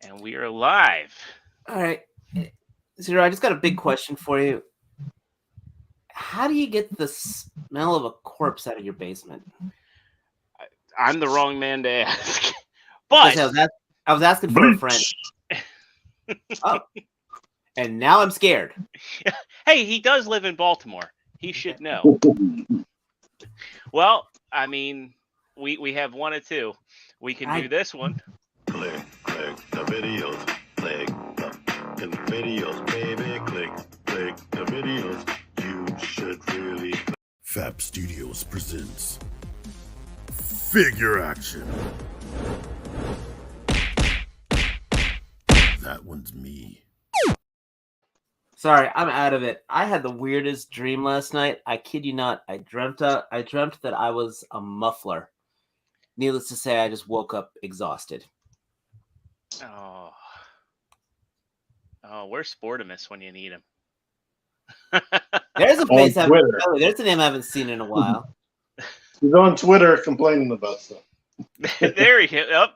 And we are live. All right. Zero, I just got a big question for you. How do you get the smell of a corpse out of your basement? I'm the wrong man to ask. Because But I was asking for a friend. Oh, and now I'm scared. hey, he does live in Baltimore. He should know. Well, I mean, we have one or two. We can do this one. Click the videos. Click the videos, baby. Click the videos. You should really. Fab Studios presents Figure Action. That one's me. Sorry, I'm out of it. I had the weirdest dream last night. I kid you not. I dreamt that I was a muffler. Needless to say, I just woke up exhausted. Oh, where's Sportimus when you need him? There's a face there's a name I haven't seen in a while. He's on Twitter complaining about stuff. There he is.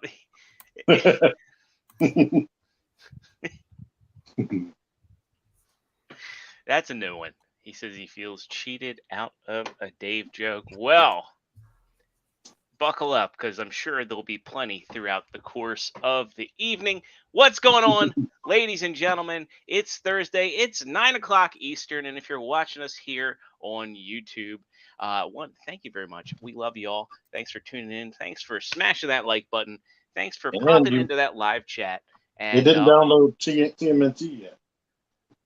That's a new one. He says he feels cheated out of a Dave joke. Well, buckle up, because I'm sure there'll be plenty throughout the course of the evening. What's going on, ladies and gentlemen? It's Thursday. It's 9 o'clock Eastern, and if you're watching us here on YouTube, thank you very much. We love you all. Thanks for tuning in. Thanks for smashing that like button. Thanks for popping into that live chat. And you didn't download TMNT yet.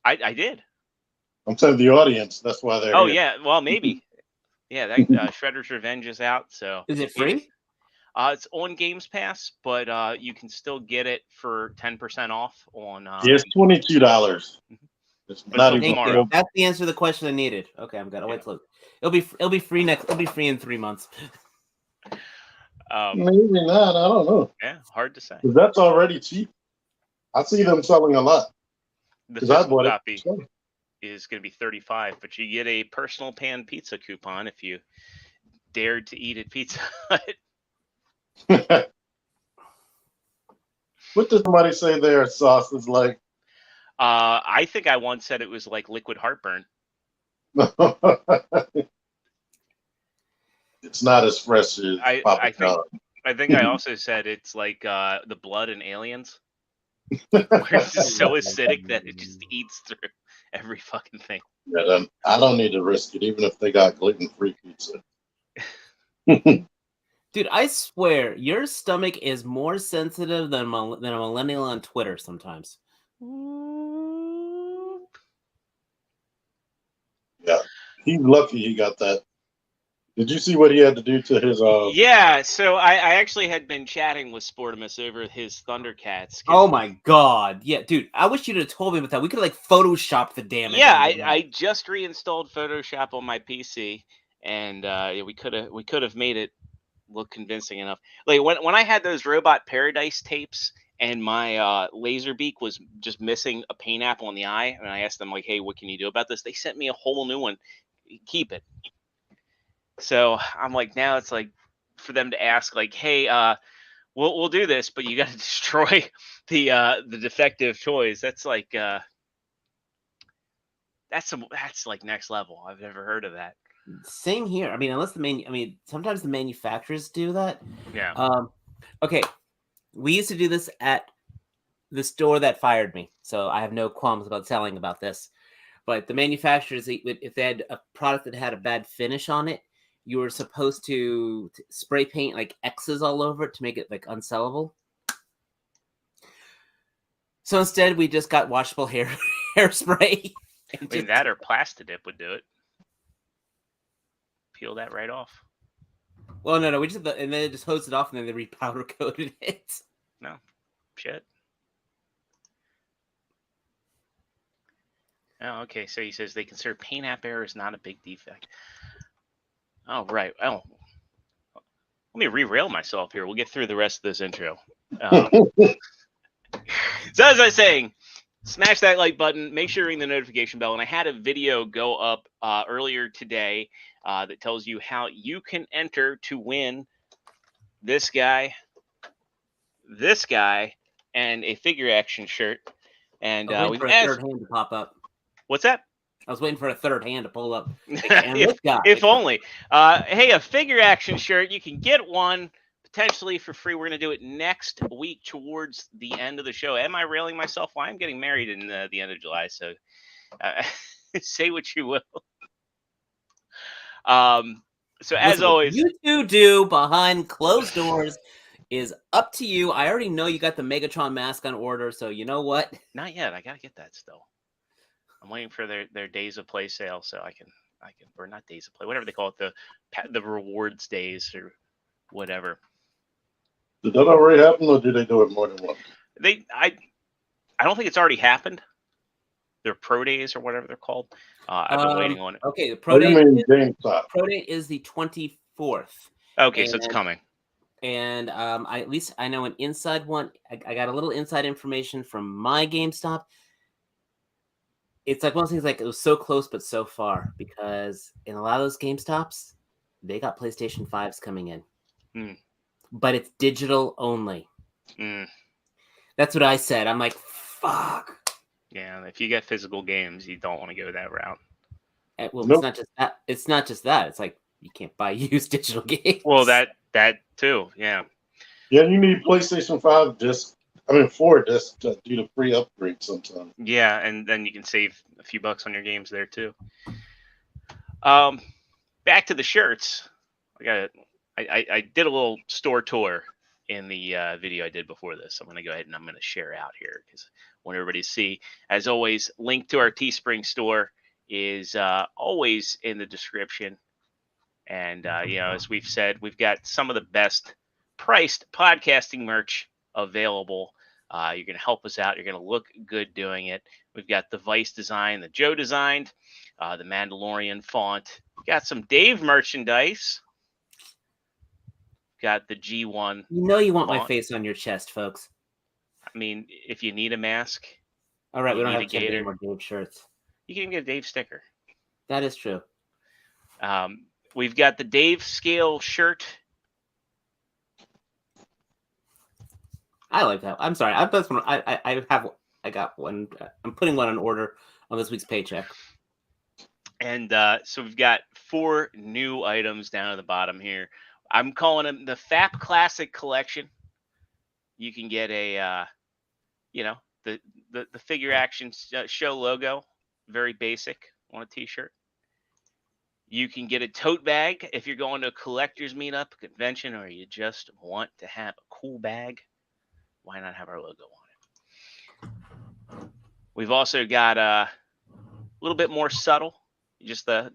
I did. I'm telling the audience. That's why they're. Oh here. yeah, well maybe. Yeah, that Shredder's Revenge is out. So is it free? It's on Games Pass, but you can still get it for 10% off on. It's $22. It's not even tomorrow. That's the answer to the question I needed. Okay, I'm gonna wait till it'll be free next. It'll be free in 3 months. Maybe not. I don't know. Yeah, hard to say. That's already cheap. I see them selling a lot. The physical copy is going to be $35, but you get a personal pan pizza coupon if you dared to eat at Pizza Hut. What does somebody say their sauce is like? I think I once said it was like liquid heartburn. It's not as fresh as I think I also said it's like the blood in Aliens. Where it's just so acidic that it just eats through every fucking thing. Yeah, I don't need to risk it, even if they got gluten-free pizza. Dude, I swear, your stomach is more sensitive than a millennial on Twitter sometimes. Yeah, he's lucky he got that. Did you see what he had to do to his? Yeah, so I actually had been chatting with Sportimus over his Thundercats. Oh my god, yeah, dude! I wish you'd have told me about that. We could like Photoshop the damage. Yeah, I just reinstalled Photoshop on my PC, and we could have made it look convincing enough. Like when I had those Robot Paradise tapes, and my laser beak was just missing a paint apple in the eye, and I asked them like, "Hey, what can you do about this?" They sent me a whole new one. Keep it. So I'm like, now it's like for them to ask like, hey, we'll do this, but you got to destroy the defective toys. That's like that's like next level. I've never heard of that. Same here. I mean, sometimes the manufacturers do that. Yeah. Okay, we used to do this at the store that fired me, so I have no qualms about selling about this. But the manufacturers, if they had a product that had a bad finish on it, you were supposed to spray paint like X's all over it to make it like unsellable. So instead, we just got washable hairspray. I mean, that or Plastidip would do it. Peel that right off. Well, no, we just and then it just hosed it off, and then they repowder coated it. No, shit. Oh, okay. So he says they consider paint app error is not a big defect. Oh, right. Oh, let me re-rail myself here. We'll get through the rest of this intro. So as I was saying, smash that like button. Make sure you ring the notification bell. And I had a video go up earlier today that tells you how you can enter to win this guy, and a figure action shirt. And I was we've waiting for a third hand to pop up. What's that? I was waiting for a third hand to pull up. And if only. Hey, a figure action shirt, you can get one potentially for free. We're going to do it next week towards the end of the show. Am I railing myself? Well, I'm getting married in the end of July, so say what you will. So as always, what you two do behind closed doors is up to you. I already know you got the Megatron mask on order, so you know what? Not yet. I got to get that still. I'm waiting for their days of play sale so I can or not days of play, whatever they call it, the rewards days or whatever. Did that already happen, or did they do it more than once? I don't think it's already happened. Their pro days or whatever they're called. I've been waiting on it. Okay, the pro day is the 24th. Okay, so it's coming. And at least I know an inside one. I got a little inside information from my GameStop. It's like one of those things like it was so close but so far, because in a lot of those GameStops, they got PlayStation 5s coming in. But it's digital only. That's what I said. I'm like, fuck. Yeah, if you get physical games, you don't want to go that route. Well, nope. It's not just that. It's like you can't buy used digital games. Well, that too. Yeah. Yeah, you need PlayStation 5 disc. 4 discs to do the free upgrade sometimes. Yeah, and then you can save a few bucks on your games there too. Back to the shirts. I did a little store tour in the video I did before this. I'm going to go ahead and I'm going to share out here because I want everybody to see. As always, link to our Teespring store is always in the description. And, as we've said, we've got some of the best priced podcasting merch available. You're going to help us out. You're going to look good doing it. We've got the Vice design that Joe designed, the Mandalorian font. Got some Dave merchandise. Got the G1. You know you want my face on your chest, folks. I mean, if you need a mask. All right, we don't have to get any more Dave shirts. You can get a Dave sticker. That is true. We've got the Dave scale shirt. I like that. I'm sorry. I got one. I'm putting one on order on this week's paycheck. And so we've got 4 new items down at the bottom here. I'm calling them the FAP Classic Collection. You can get a, the figure action show logo, very basic on a T-shirt. You can get a tote bag if you're going to a collector's meetup, a convention, or you just want to have a cool bag. Why not have our logo on it? We've also got a little bit more subtle, just the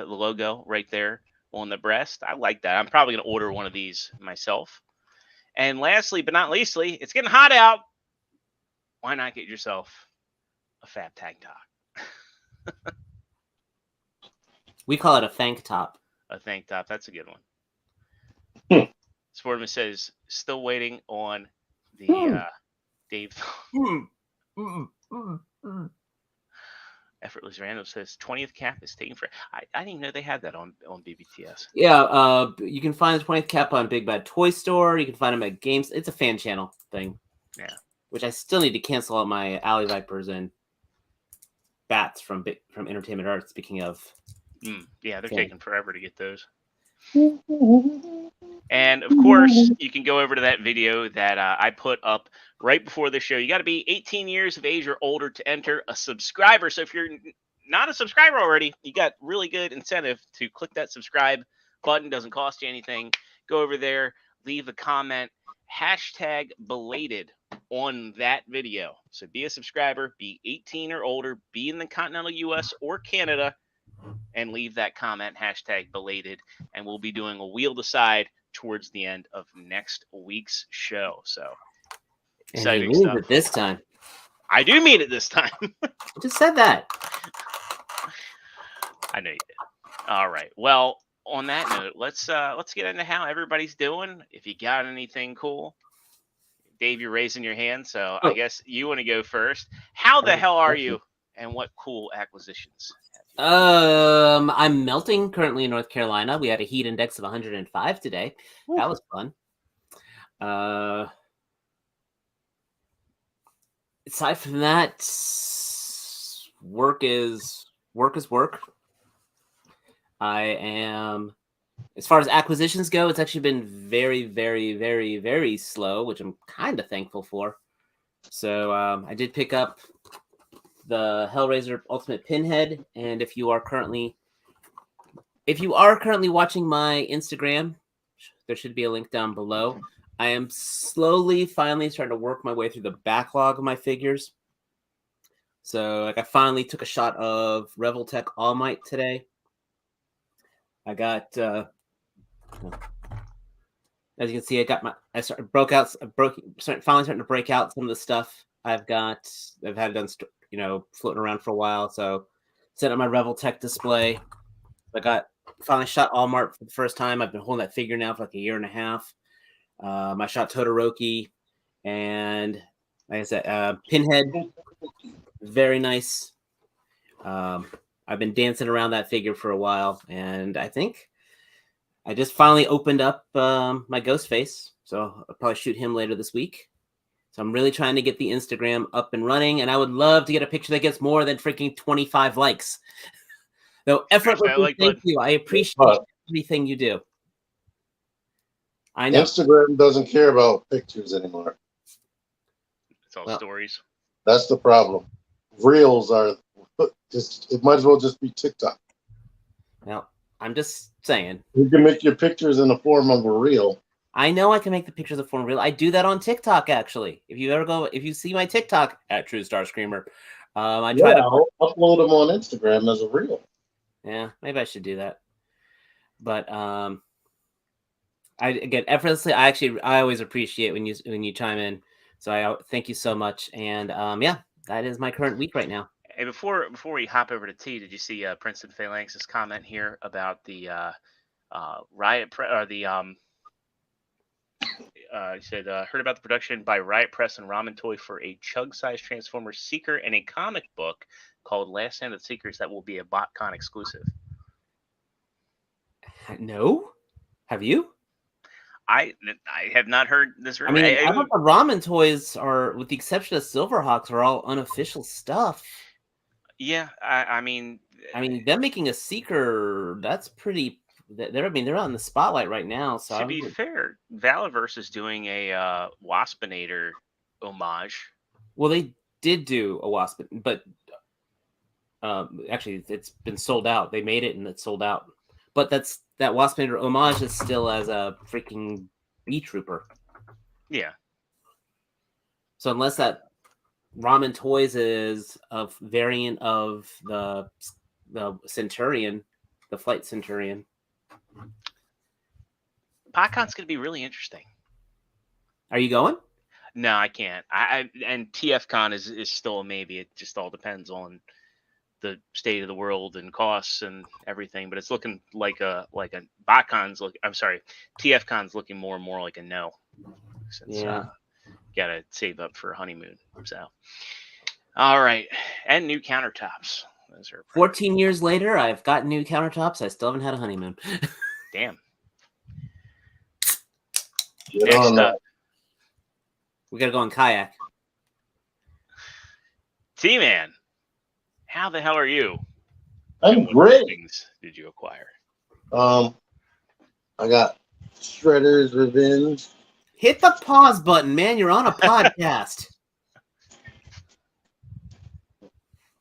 logo right there on the breast. I like that. I'm probably going to order one of these myself. And lastly, but not leastly, it's getting hot out. Why not get yourself a FAP tank top? We call it a thank top. A thank top. That's a good one. Sportman says, still waiting on the Dave. Effortless Random says 20th cap is taken for. I didn't even know they had that on BBTS. Yeah, you can find the 20th cap on Big Bad Toy Store. You can find them at Games. It's a fan channel thing. Yeah. Which I still need to cancel out my Alley Vipers and bats from Entertainment Arts. Speaking of. Yeah, they're taking forever to get those. And of course, you can go over to that video that I put up right before the show. You got to be 18 years of age or older to enter a subscriber. So if you're not a subscriber already, you got really good incentive to click that subscribe button. Doesn't cost you anything. Go over there, leave a comment, #belated on that video. So be a subscriber, be 18 or older, be in the continental US or Canada, and leave that comment, #belated, and we'll be doing a wheel decide towards the end of next week's show. So exciting stuff. It this time. I do mean it this time. I just said that. I know you did. All right. Well, on that note, let's get into how everybody's doing. If you got anything cool, Dave, you're raising your hand, so I guess you want to go first. How the hell are you, and what cool acquisitions? I'm melting currently in North Carolina. We had a heat index of 105 today. That was fun. aside from that, work is work. I am, as far as acquisitions go, it's actually been very, very, very, very slow, which I'm kind of thankful for. So I did pick up the Hellraiser Ultimate Pinhead, and if you are currently watching my Instagram, there should be a link down below. I am finally starting to work my way through the backlog of my figures. So, like, I finally took a shot of Revoltech All Might today. I got, as you can see, finally starting to break out some of the stuff I've had done, floating around for a while. So, set up my Revoltech display. I got finally shot All Might for the first time. I've been holding that figure now for like a year and a half. I shot Todoroki, and like I said, Pinhead, very nice. I've been dancing around that figure for a while, and I think I just finally opened up my Ghostface, so I'll probably shoot him later this week. So I'm really trying to get the Instagram up and running, and I would love to get a picture that gets more than freaking 25 likes. Though effortlessly, thank you. I appreciate everything you do. I know. Instagram doesn't care about pictures anymore. It's all stories. That's the problem. Reels are just, it might as well just be TikTok. Well, I'm just saying. You can make your pictures in the form of a reel. I know I can make the pictures of form real. I do that on TikTok, actually. If you see my TikTok at Trustarscreamer, I try to upload them on Instagram as a reel. Yeah, maybe I should do that. But effortlessly. I always appreciate when you chime in. So I thank you so much. And that is my current week right now. Hey, before we hop over to T, did you see Princeton Phalanx's comment here about the Riot Press, or the he said heard about the production by Riot Press and Ramen Toy for a chug-sized Transformer Seeker and a comic book called Last Stand of the Seekers that will be a BotCon exclusive. No, have you? I have not heard this rumor. I mean, I thought the Ramen Toys are, with the exception of Silverhawks, are all unofficial stuff. Yeah, I mean, them making a Seeker, that's pretty. They're on the spotlight right now. So to be fair, Valaverse is doing a Waspinator homage. Well, they did do a Wasp, but actually, it's been sold out. They made it and it's sold out. But that Waspinator homage is still as a freaking B Trooper. Yeah. So unless that Ramen Toys is a variant of the Centurion, the Flight Centurion. BotCon's going to be really interesting. Are you going? No, I can't. And TFCon is still a maybe. It just all depends on the state of the world and costs and everything. But it's looking like a BotCon's look. I'm sorry, TFCon's looking more and more like a no. Since gotta save up for a honeymoon. So, all right, and new countertops. Those are 14 years later, I've got new countertops. I still haven't had a honeymoon. Damn. Next up, we gotta go on kayak. T-Man, how the hell are you? I'm great. Things did you acquire? I got Shredder's Revenge. Hit the pause button, man. You're on a podcast.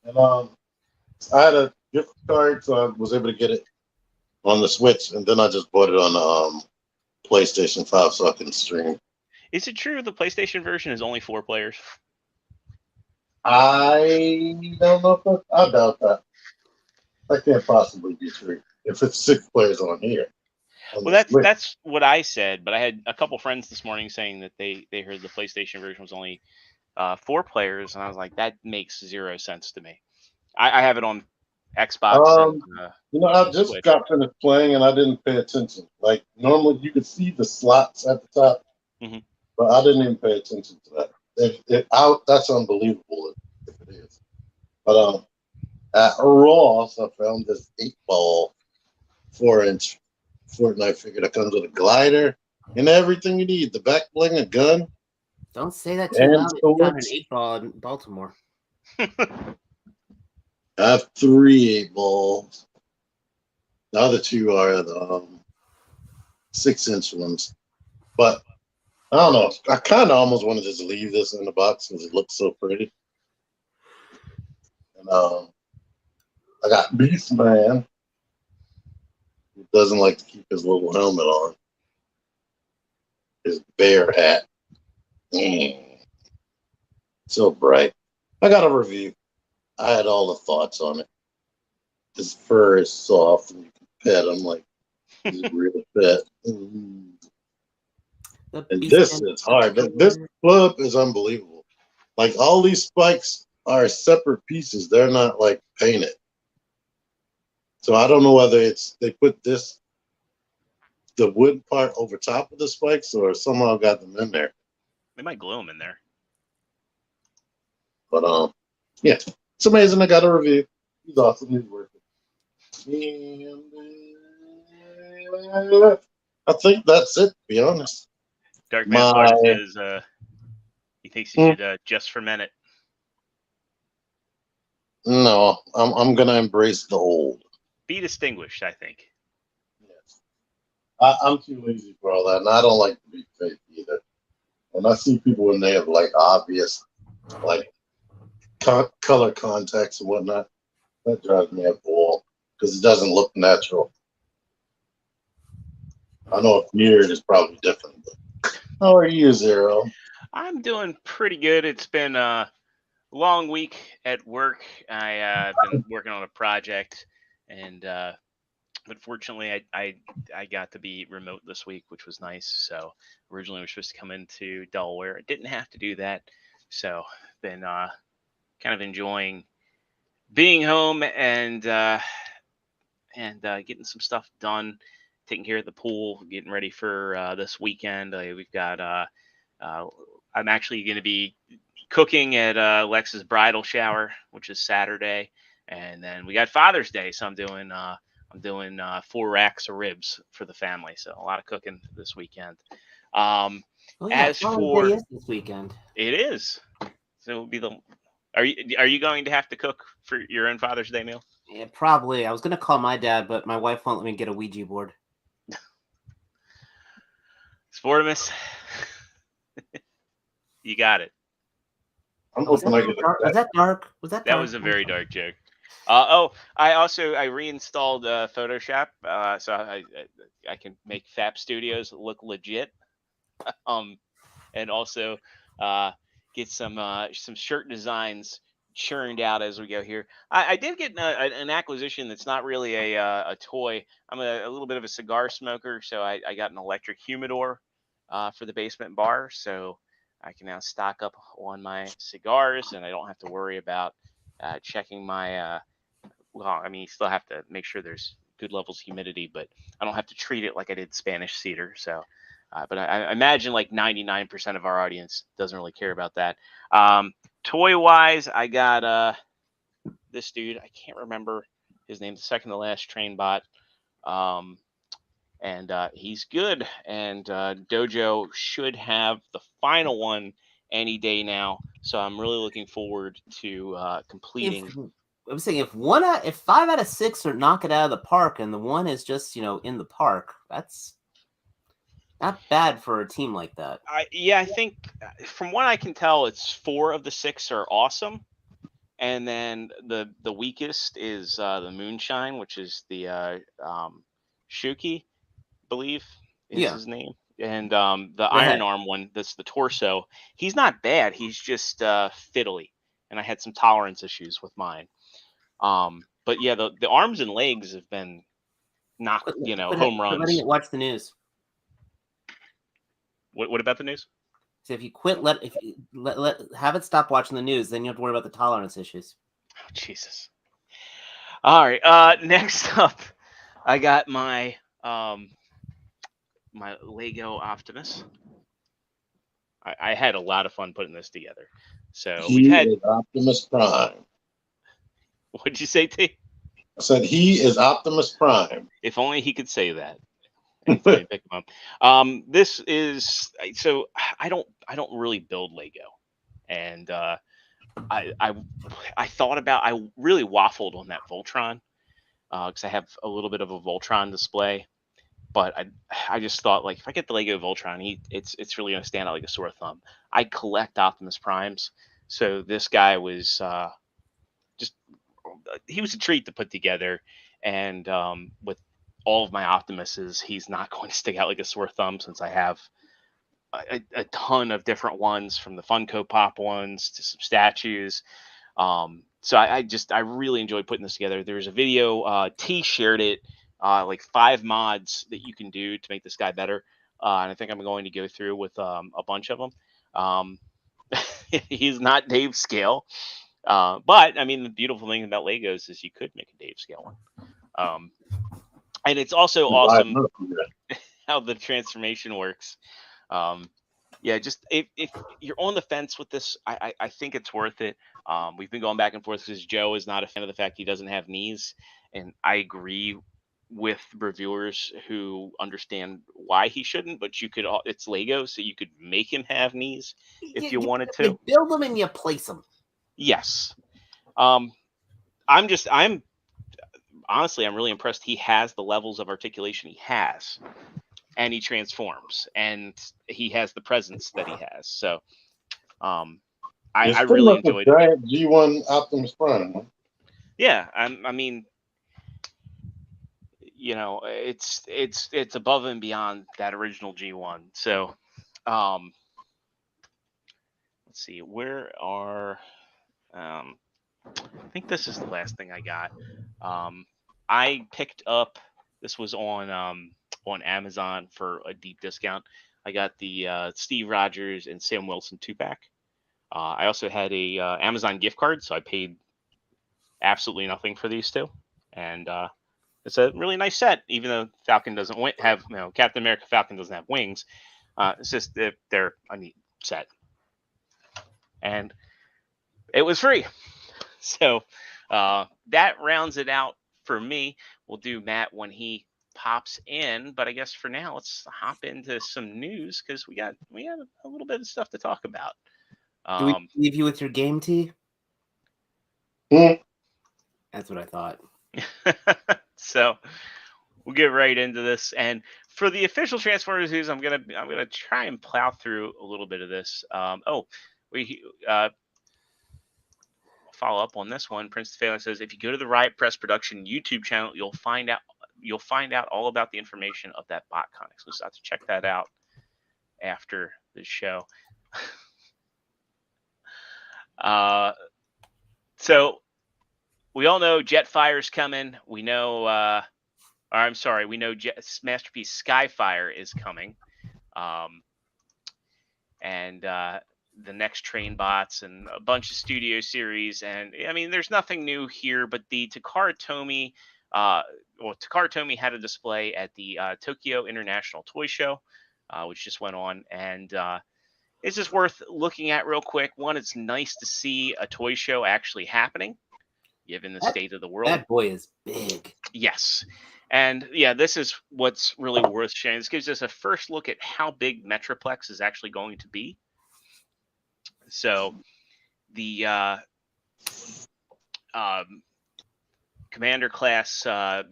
And I had a gift card, so I was able to get it on the Switch, and then I just bought it on PlayStation 5 so I can stream. Is it true the PlayStation version is only 4 players? I don't know I doubt that. That can't possibly be true if it's 6 players on here. Well, that's what I said, but I had a couple friends this morning saying that they heard the PlayStation version was only 4 players, and I was like, that makes 0 sense to me. I have it on Xbox. I just got finished playing, and I didn't pay attention. Like, normally you could see the slots at the top, but I didn't even pay attention to that. That's unbelievable if it is. But at Ross, I found this 8-ball 4-inch Fortnite figure that comes with a glider and everything you need. The back bling, a gun. Don't say that too And loud. You found an swords. 8-ball in Baltimore. I have 3 8-balls. The other 2 are the 6-inch ones. But I don't know. I kind of almost want to just leave this in the box because it looks so pretty. And I got Beast Man, who doesn't like to keep his little helmet on. His bear hat. So bright. I got a review. I had all the thoughts on it. His fur is soft and you can pet him like he's real pet. And this is hard. This club is unbelievable. Like all these spikes are separate pieces. They're not like painted. So I don't know whether it's they put the wood part over top of the spikes or somehow got them in there. They might glue them in there. But yeah, it's amazing. I got a review. He's awesome. He's working. And I think that's it. To be honest. Dark Man Fart says he thinks he should just ferment it. No, I'm gonna embrace the old. Be distinguished, I think. Yes. I'm too lazy for all that, and I don't like to be fake either. And I see people when they have like obvious, like color contacts and whatnot, that drives me up the wall because it doesn't look natural. I know a beard is probably different, but how are you, Zero? I'm doing pretty good. It's been a long week at work. I've been working on a project, and but fortunately, I got to be remote this week, which was nice. So originally, we were supposed to come into Delaware. I didn't have to do that, so been kind of enjoying being home and getting some stuff done, taking care of the pool, getting ready for this weekend. We've got I'm actually going to be cooking at Lex's bridal shower, which is Saturday, and then we got Father's Day, so I'm doing 4 racks of ribs for the family. So a lot of cooking this weekend. As for Day is this weekend, it is. So it'll be the. Are you going to have to cook for your own Father's Day meal? Yeah, probably. I was gonna call my dad, but my wife won't let me get a Ouija board. Sportimus, you got it. I'm Was hoping I get that dark? Was that dark? That was a very dark joke. I reinstalled Photoshop, so I can make FAP Studios look legit. And also get some shirt designs churned out as we go here. I did get an acquisition that's not really a toy. I'm a little bit of a cigar smoker, so I got an electric humidor for the basement bar, so I can now stock up on my cigars, and I don't have to worry about checking my. Well, I mean, you still have to make sure there's good levels of humidity, but I don't have to treat it like I did Spanish cedar. So, but I imagine like 99% of our audience doesn't really care about that. Toy-wise, I got this dude. I can't remember his name. The second to last train bot. And he's good. And Dojo should have the final one any day now. So I'm really looking forward to completing. I'm saying if 5 out of 6 are knock it out of the park, and the one is just in the park, that's not bad for a team like that. I think from what I can tell, it's 4 of the 6 are awesome, and then the weakest is the Moonshine, which is the Shuki, I believe is his name, and the Iron Arm one, that's the torso. He's not bad. He's just fiddly, and I had some tolerance issues with mine. But yeah, the arms and legs have been home runs. Letting it watch the news. What about the news? So if you quit, have it stop watching the news, then you don't have to worry about the tolerance issues. Oh, Jesus. All right. Next up, I got my my Lego Optimus. I had a lot of fun putting this together. So he is Optimus Prime. What'd you say, T? I said he is Optimus Prime. If only he could say that. Let me pick them up. This is so I don't really build Lego, and I thought about I really waffled on that Voltron because I have a little bit of a Voltron display, but I just thought like if I get the Lego Voltron, it's really gonna stand out like a sore thumb. I collect Optimus Primes, so this guy was just he was a treat to put together, and with all of my Optimuses, he's not going to stick out like a sore thumb since I have a ton of different ones from the Funko Pop ones to some statues. So I really enjoyed putting this together. There's a video, T shared it, like 5 mods that you can do to make this guy better. And I think I'm going to go through with a bunch of them. He's not Dave scale. But I mean, the beautiful thing about Legos is you could make a Dave scale one. And it's also awesome how the transformation works. Yeah, just if you're on the fence with this, I think it's worth it. We've been going back and forth because Joe is not a fan of the fact he doesn't have knees, and I agree with reviewers who understand why he shouldn't. But you could, it's Lego, so you could make him have knees if you wanted to. You build them and you place them. Yes. Honestly, I'm really impressed. He has the levels of articulation he has, and he transforms, and he has the presence that he has. So, I really enjoyed it. Giant G1 Optimus Prime. Huh? Yeah, I mean, you know, it's above and beyond that original G1. So, let's see, where are I think this is the last thing I got. I picked up, this was on Amazon for a deep discount. I got the Steve Rogers and Sam Wilson 2-pack. I also had a Amazon gift card, so I paid absolutely nothing for these two. And it's a really nice set, even though Falcon doesn't have, Captain America Falcon doesn't have wings. It's just they're a neat set. And it was free. So that rounds it out for me. We'll do Matt when he pops in, but I guess for now let's hop into some news because we got a little bit of stuff to talk about. Do we leave you with your game tea? That's what I thought. So we'll get right into this, and for the official Transformers news, I'm gonna try and plow through a little bit of this. Follow up on this one. Prince Phelan says, if you go to the Riot Press Production YouTube channel, you'll find out all about the information of that bot comic. So we'll have to check that out after the show. So we all know Jetfire's coming. We know, we know Masterpiece Skyfire is coming. And the next Train Bots and a bunch of studio series. And I mean, there's nothing new here, but the Takara Tomy had a display at the Tokyo International Toy Show, which just went on. And it's just worth looking at real quick. One, it's nice to see a toy show actually happening, given the state of the world. That boy is big. Yes. And yeah, this is what's really worth sharing. This gives us a first look at how big Metroplex is actually going to be. So the Commander class, I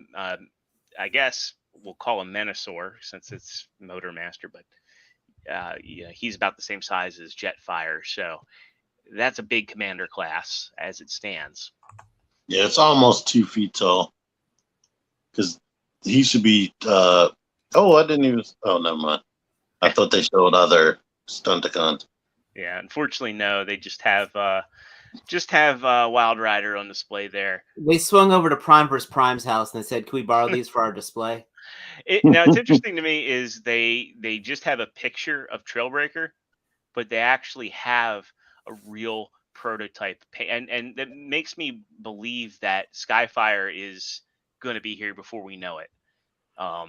guess we'll call him Menasor since it's Motor Master, but yeah, he's about the same size as Jetfire. So that's a big Commander class as it stands. Yeah, it's almost 2 feet tall. Because he should be. I didn't even. Oh, never mind. I thought they showed other Stunticons. Yeah, unfortunately, no. They just have Wild Rider on display there. They swung over to Prime vs. Prime's house and they said, "Can we borrow these for our display?" Now, it's interesting to me is they just have a picture of Trailbreaker, but they actually have a real prototype, and that makes me believe that Skyfire is going to be here before we know it. I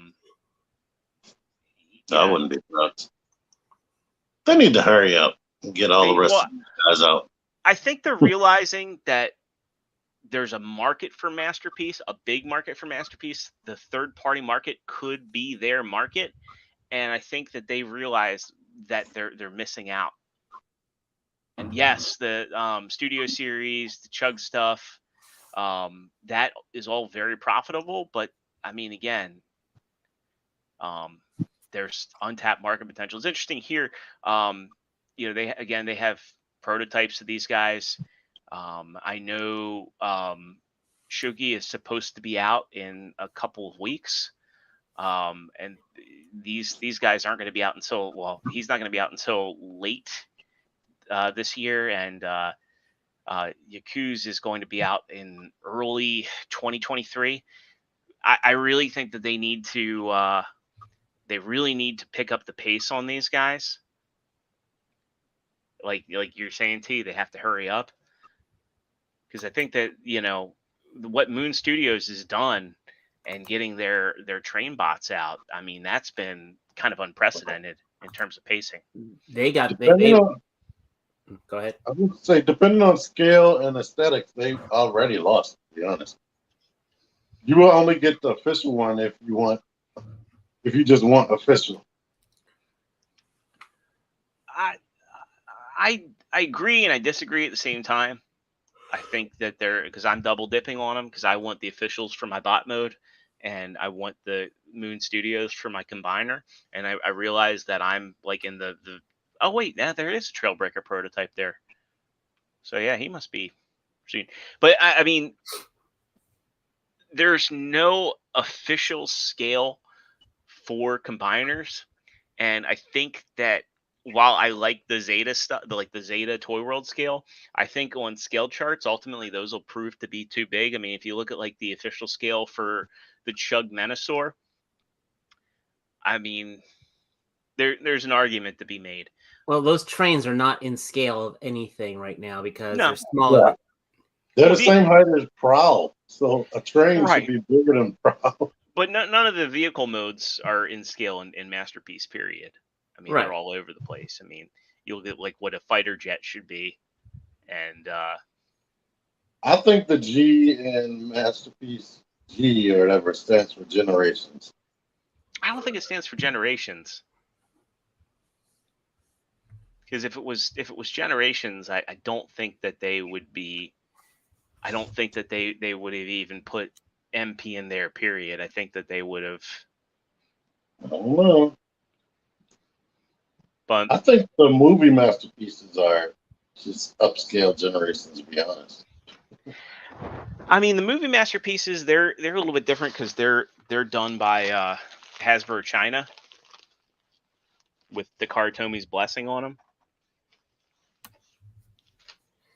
wouldn't be nuts. They need to hurry up and get all the rest of these guys out. I think they're realizing that there's a market for Masterpiece, a big market for Masterpiece. The third-party market could be their market, and I think that they realize that they're missing out. And yes, the Studio Series, the Chug stuff, that is all very profitable. But I mean, again, there's untapped market potential. It's interesting here. They have prototypes of these guys. I know Shogi is supposed to be out in a couple of weeks. And these guys aren't going to be out until, well, he's not going to be out until late this year, and Yakuza is going to be out in early 2023. I really think that they really need to pick up the pace on these guys. Like you're saying, T, they have to hurry up, because I think that what Moon Studios has done and getting their train bots out, I mean, that's been kind of unprecedented in terms of pacing. Go ahead. I would say, depending on scale and aesthetics, they already lost, to be honest. You will only get the official one if you just want official. I agree and I disagree at the same time. I think that because I'm double dipping on them, because I want the officials for my bot mode and I want the Moon Studios for my combiner. And I realize that I'm like in the oh wait, now there is a Trailbreaker prototype there. So yeah, he must be seen. But I mean, there's no official scale for combiners, and I think that while I like the Zeta stuff, like the Zeta Toy World scale, I think on scale charts, ultimately those will prove to be too big. I mean, if you look at like the official scale for the Chug Menasor, I mean, there's an argument to be made. Well, those trains are not in scale of anything right now because No. they're smaller. Yeah. They're the same height as Prowl, so a train should be bigger than Prowl. But none of the vehicle modes are in scale in Masterpiece, period. I mean, they're all over the place. I mean, you'll get like what a fighter jet should be. And I think the G in Masterpiece G or whatever stands for generations. I don't think it stands for generations. Because if it was generations, I don't think that they would be. I don't think that they would have even put MP in there. Period. I think that they would have. I don't know. But I think the movie masterpieces are just upscale generations. To be honest. I mean, the movie masterpieces they're a little bit different because they're done by Hasbro China with the Tomi's blessing on them.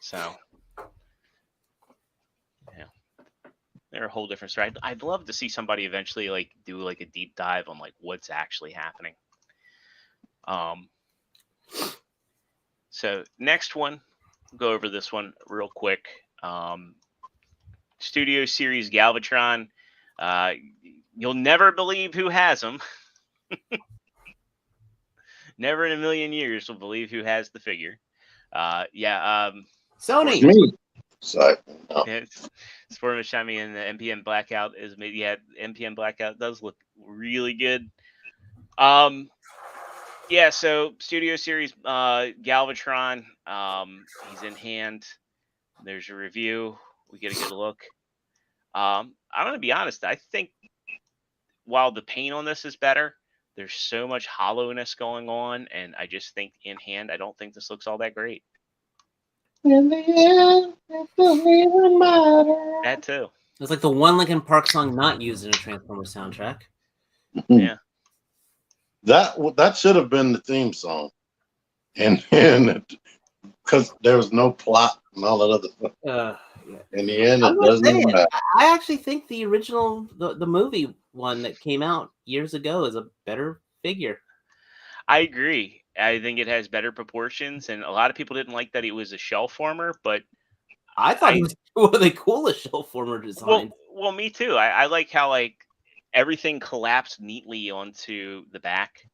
So, yeah, they're a whole different story. I'd love to see somebody eventually like do like a deep dive on like what's actually happening. So next one, go over this one real quick. Studio Series Galvatron. You'll never believe who has them. Never in a million years will believe who has the figure. Sony. Me. Sorry. No. Sport Mashami and the MPM Blackout is maybe. Yeah, MPM Blackout does look really good. Yeah, so Studio Series Galvatron, he's in hand. There's a review. We get a good look. I'm going to be honest. I think while the paint on this is better, there's so much hollowness going on, and I just think in hand, I don't think this looks all that great. In the end, it doesn't even matter. That too. It's like the one Linkin Park song not used in a Transformers soundtrack. Yeah. That should have been the theme song, and because there was no plot and all that other stuff. Yeah. In the end, it doesn't even matter. I actually think the original, the movie one that came out years ago, is a better figure. I agree. I think it has better proportions, and a lot of people didn't like that it was a shell former, but I thought it was one of the coolest shell former designs. Well, me too. I like how like everything collapsed neatly onto the back.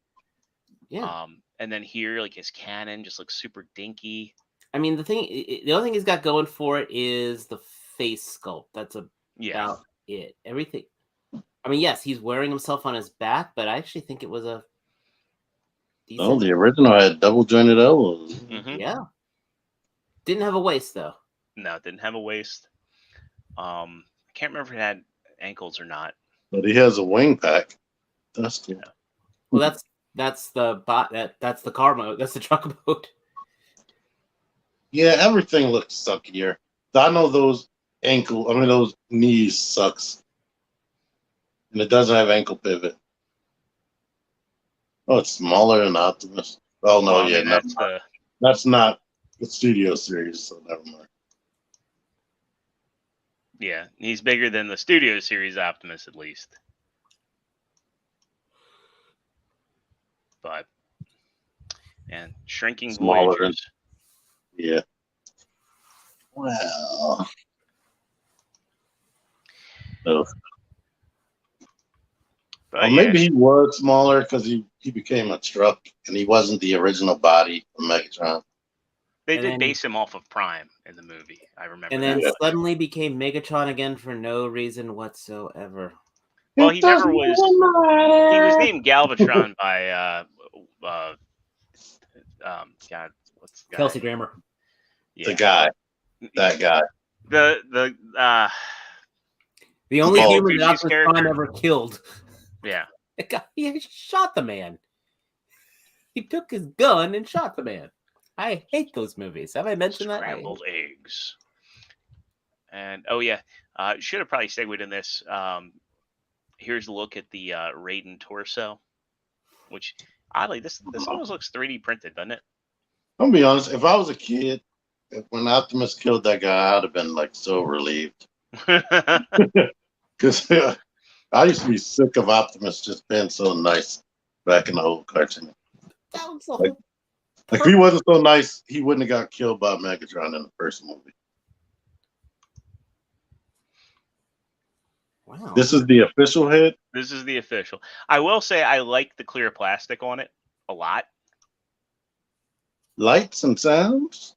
Yeah. And then here, like his cannon just looks super dinky. I mean, the other thing he's got going for it is the face sculpt. That's Yeah. about it. Everything. I mean, yes, he's wearing himself on his back, but I actually think it was a decent. Oh, the original had double jointed elbows. Mm-hmm. Yeah. Didn't have a waist though. No, it didn't have a waist. I can't remember if it had ankles or not. But he has a wing pack. That's cool. Yeah. Well, that's the bot. That's the car mode. That's the truck mode. Yeah, everything looks suckier. I know those those knees sucks. And it doesn't have ankle pivot. Oh, it's smaller than Optimus. Oh no, Well, I yeah, mean, that's not the Studio Series, so never mind. Yeah, he's bigger than the Studio Series Optimus at least. But and shrinking Smaller Voyagers. Yeah. Well. Oh. But Maybe he was smaller because he became a truck and he wasn't the original body of Megatron. They did base him off of Prime in the movie. I remember. And then suddenly became Megatron again for no reason whatsoever. Well, he never was. He was named Galvatron by God, what's the guy? Kelsey Grammer. Yeah. The guy. That guy. The only human that Optimus Optimus Prime ever killed. Yeah. He shot the man. He took his gun and shot the man. I hate those movies. Have I mentioned that? Scrambled eggs. And should have probably segued in this. Here's a look at the Raiden torso, which oddly this almost looks 3D printed, doesn't it? I'll be honest. If I was a kid, when Optimus killed that guy, I'd have been like so relieved. Because I used to be sick of Optimus just being so nice back in the old cartoon. That was the like if he wasn't so nice, he wouldn't have got killed by Megatron in the first movie. Wow. This is the official head? This is the official. I will say I like the clear plastic on it a lot. Lights and sounds?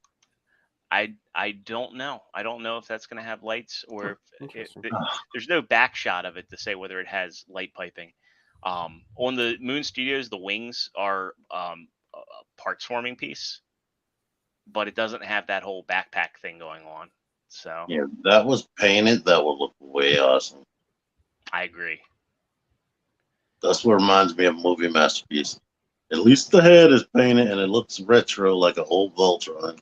I don't know. I don't know if that's going to have lights or if there's no back shot of it to say whether it has light piping. On the Moon Studios, the wings are a parts forming piece, but it doesn't have that whole backpack thing going on. So yeah, that was painted. That would look way awesome. I agree. That's what reminds me of Movie Masterpiece. At least the head is painted and it looks retro like an old Voltron.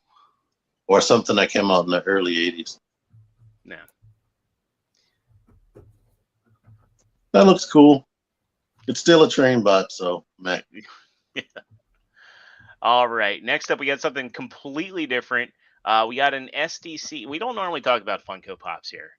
Or something that came out in the early 80s. Yeah. That looks cool. It's still a train bot, so meh. Yeah. All right. Next up, we got something completely different. We got an SDC. We don't normally talk about Funko Pops here,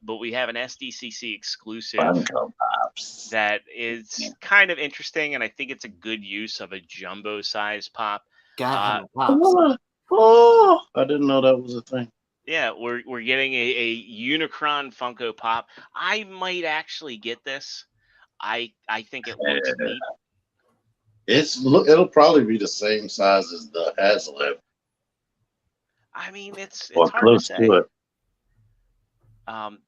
but we have an SDCC exclusive Funko Pops that is kind of interesting, and I think it's a good use of a jumbo size pop. God, pops. Oh, I didn't know that was a thing. Yeah, we're getting a Unicron Funko Pop. I might actually get this. I think it looks neat. It'll probably be the same size as the HasLab. I mean, it's or hard close to say. to it.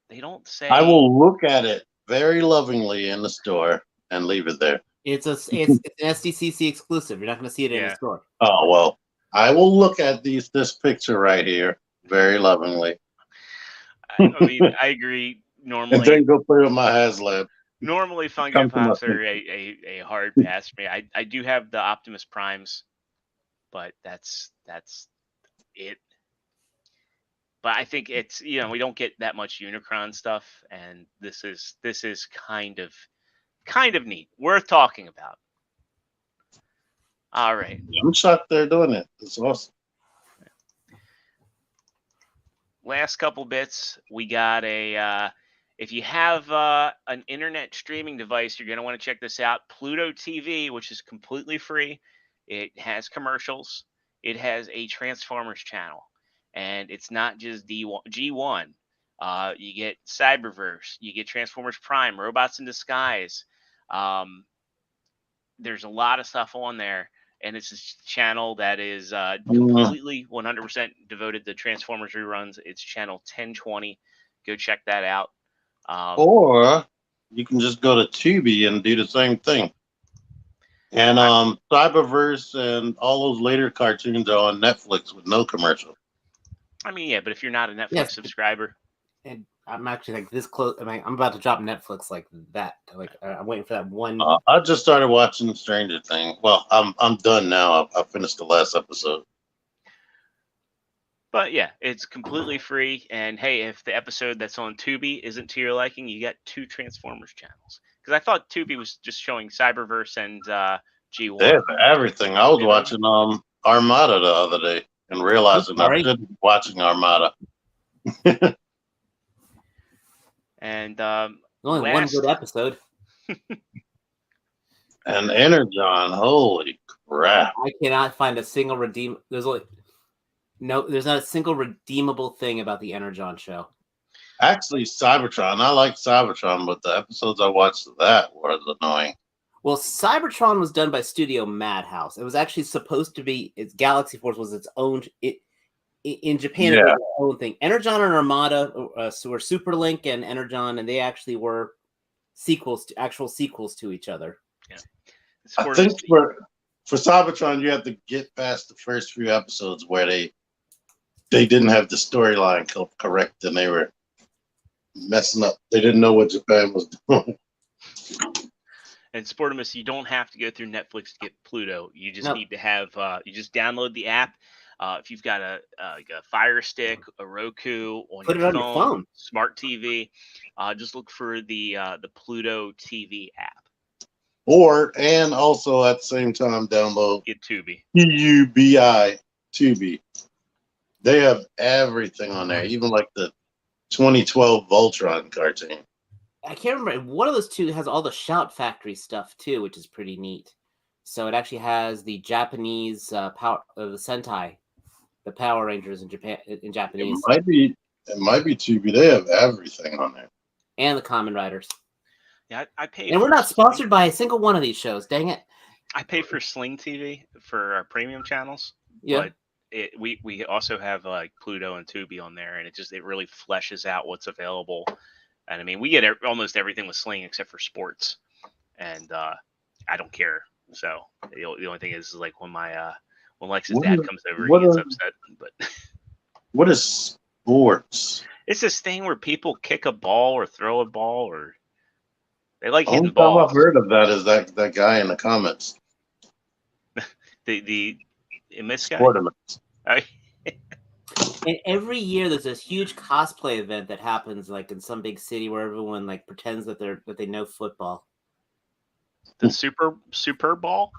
They don't say. I will look at it very lovingly in the store and leave it there. It's an SDCC exclusive. You're not going to see it in the store. Oh well. I will look at this picture right here very lovingly. I mean, I agree. Normally, and then go play with my HasLab. Normally, Funko Pops are a hard pass for me. I do have the Optimus Primes, but that's it. But I think it's we don't get that much Unicron stuff, and this is kind of neat, worth talking about. All right. I'm shocked they're doing it. It's awesome. Last couple bits, we got if you have an internet streaming device, you're going to want to check this out. Pluto TV, which is completely free. It has commercials. It has a Transformers channel, and it's not just G1. You get Cyberverse. You get Transformers Prime, Robots in Disguise. There's a lot of stuff on there. and it's a channel that is completely 100% devoted to Transformers reruns. It's channel 1020. Go check that out. Or you can just go to Tubi and do the same thing. And Cyberverse and all those later cartoons are on Netflix with no commercial. I mean, yeah, but if you're not a Netflix subscriber, and I'm actually like this close. I mean, I'm about to drop Netflix like that. Like I'm waiting for that one. I just started watching Stranger Things. Well, I'm done now. I finished the last episode. But yeah, it's completely free. And hey, if the episode that's on Tubi isn't to your liking, you got 2 Transformers channels. Because I thought Tubi was just showing Cyberverse and G1. They have everything. I was watching Armada the other day and realizing I shouldn't be watching Armada. And only one good episode. And Energon, holy crap! I cannot find a single There's not a single redeemable thing about the Energon show. Actually, Cybertron. I like Cybertron, but the episodes I watched of that were annoying. Well, Cybertron was done by Studio Madhouse. It was actually supposed to be. Its Galaxy Force was its own. In Japan, it was its own thing. Energon and Armada were Superlink and Energon, and they actually were actual sequels to each other. Yeah. I think for Cybertron, you have to get past the first few episodes where they didn't have the storyline correct, and they were messing up. They didn't know what Japan was doing. And Sportimus, you don't have to go through Netflix to get Pluto. You just need to have you just download the app. If you've got a Fire Stick, a Roku, on your phone, smart TV, just look for the Pluto TV app. And also at the same time download Get Tubi. TUBI Tubi. They have everything on there, even like the 2012 Voltron cartoon. I can't remember. One of those two has all the Shout Factory stuff too, which is pretty neat. So it actually has the Japanese power of the Sentai, the Power Rangers in Japanese. It might be Tubi. They have everything on there, and the Kamen Riders. Yeah, I paid. And we're not sponsored by a single one of these shows. Dang it! I pay for Sling TV for our premium channels. Yeah. But we also have like Pluto and Tubi on there, and it really fleshes out what's available. And I mean, we get almost everything with Sling except for sports, and I don't care. So the only thing is like when Lex's dad comes over, he gets upset. But what is sports? It's this thing where people kick a ball or throw a ball, or they like hitting balls. All I've heard of that is that guy in the comments. the Miss guy. And every year there's this huge cosplay event that happens like in some big city where everyone like pretends that they know football. The Superb Bowl?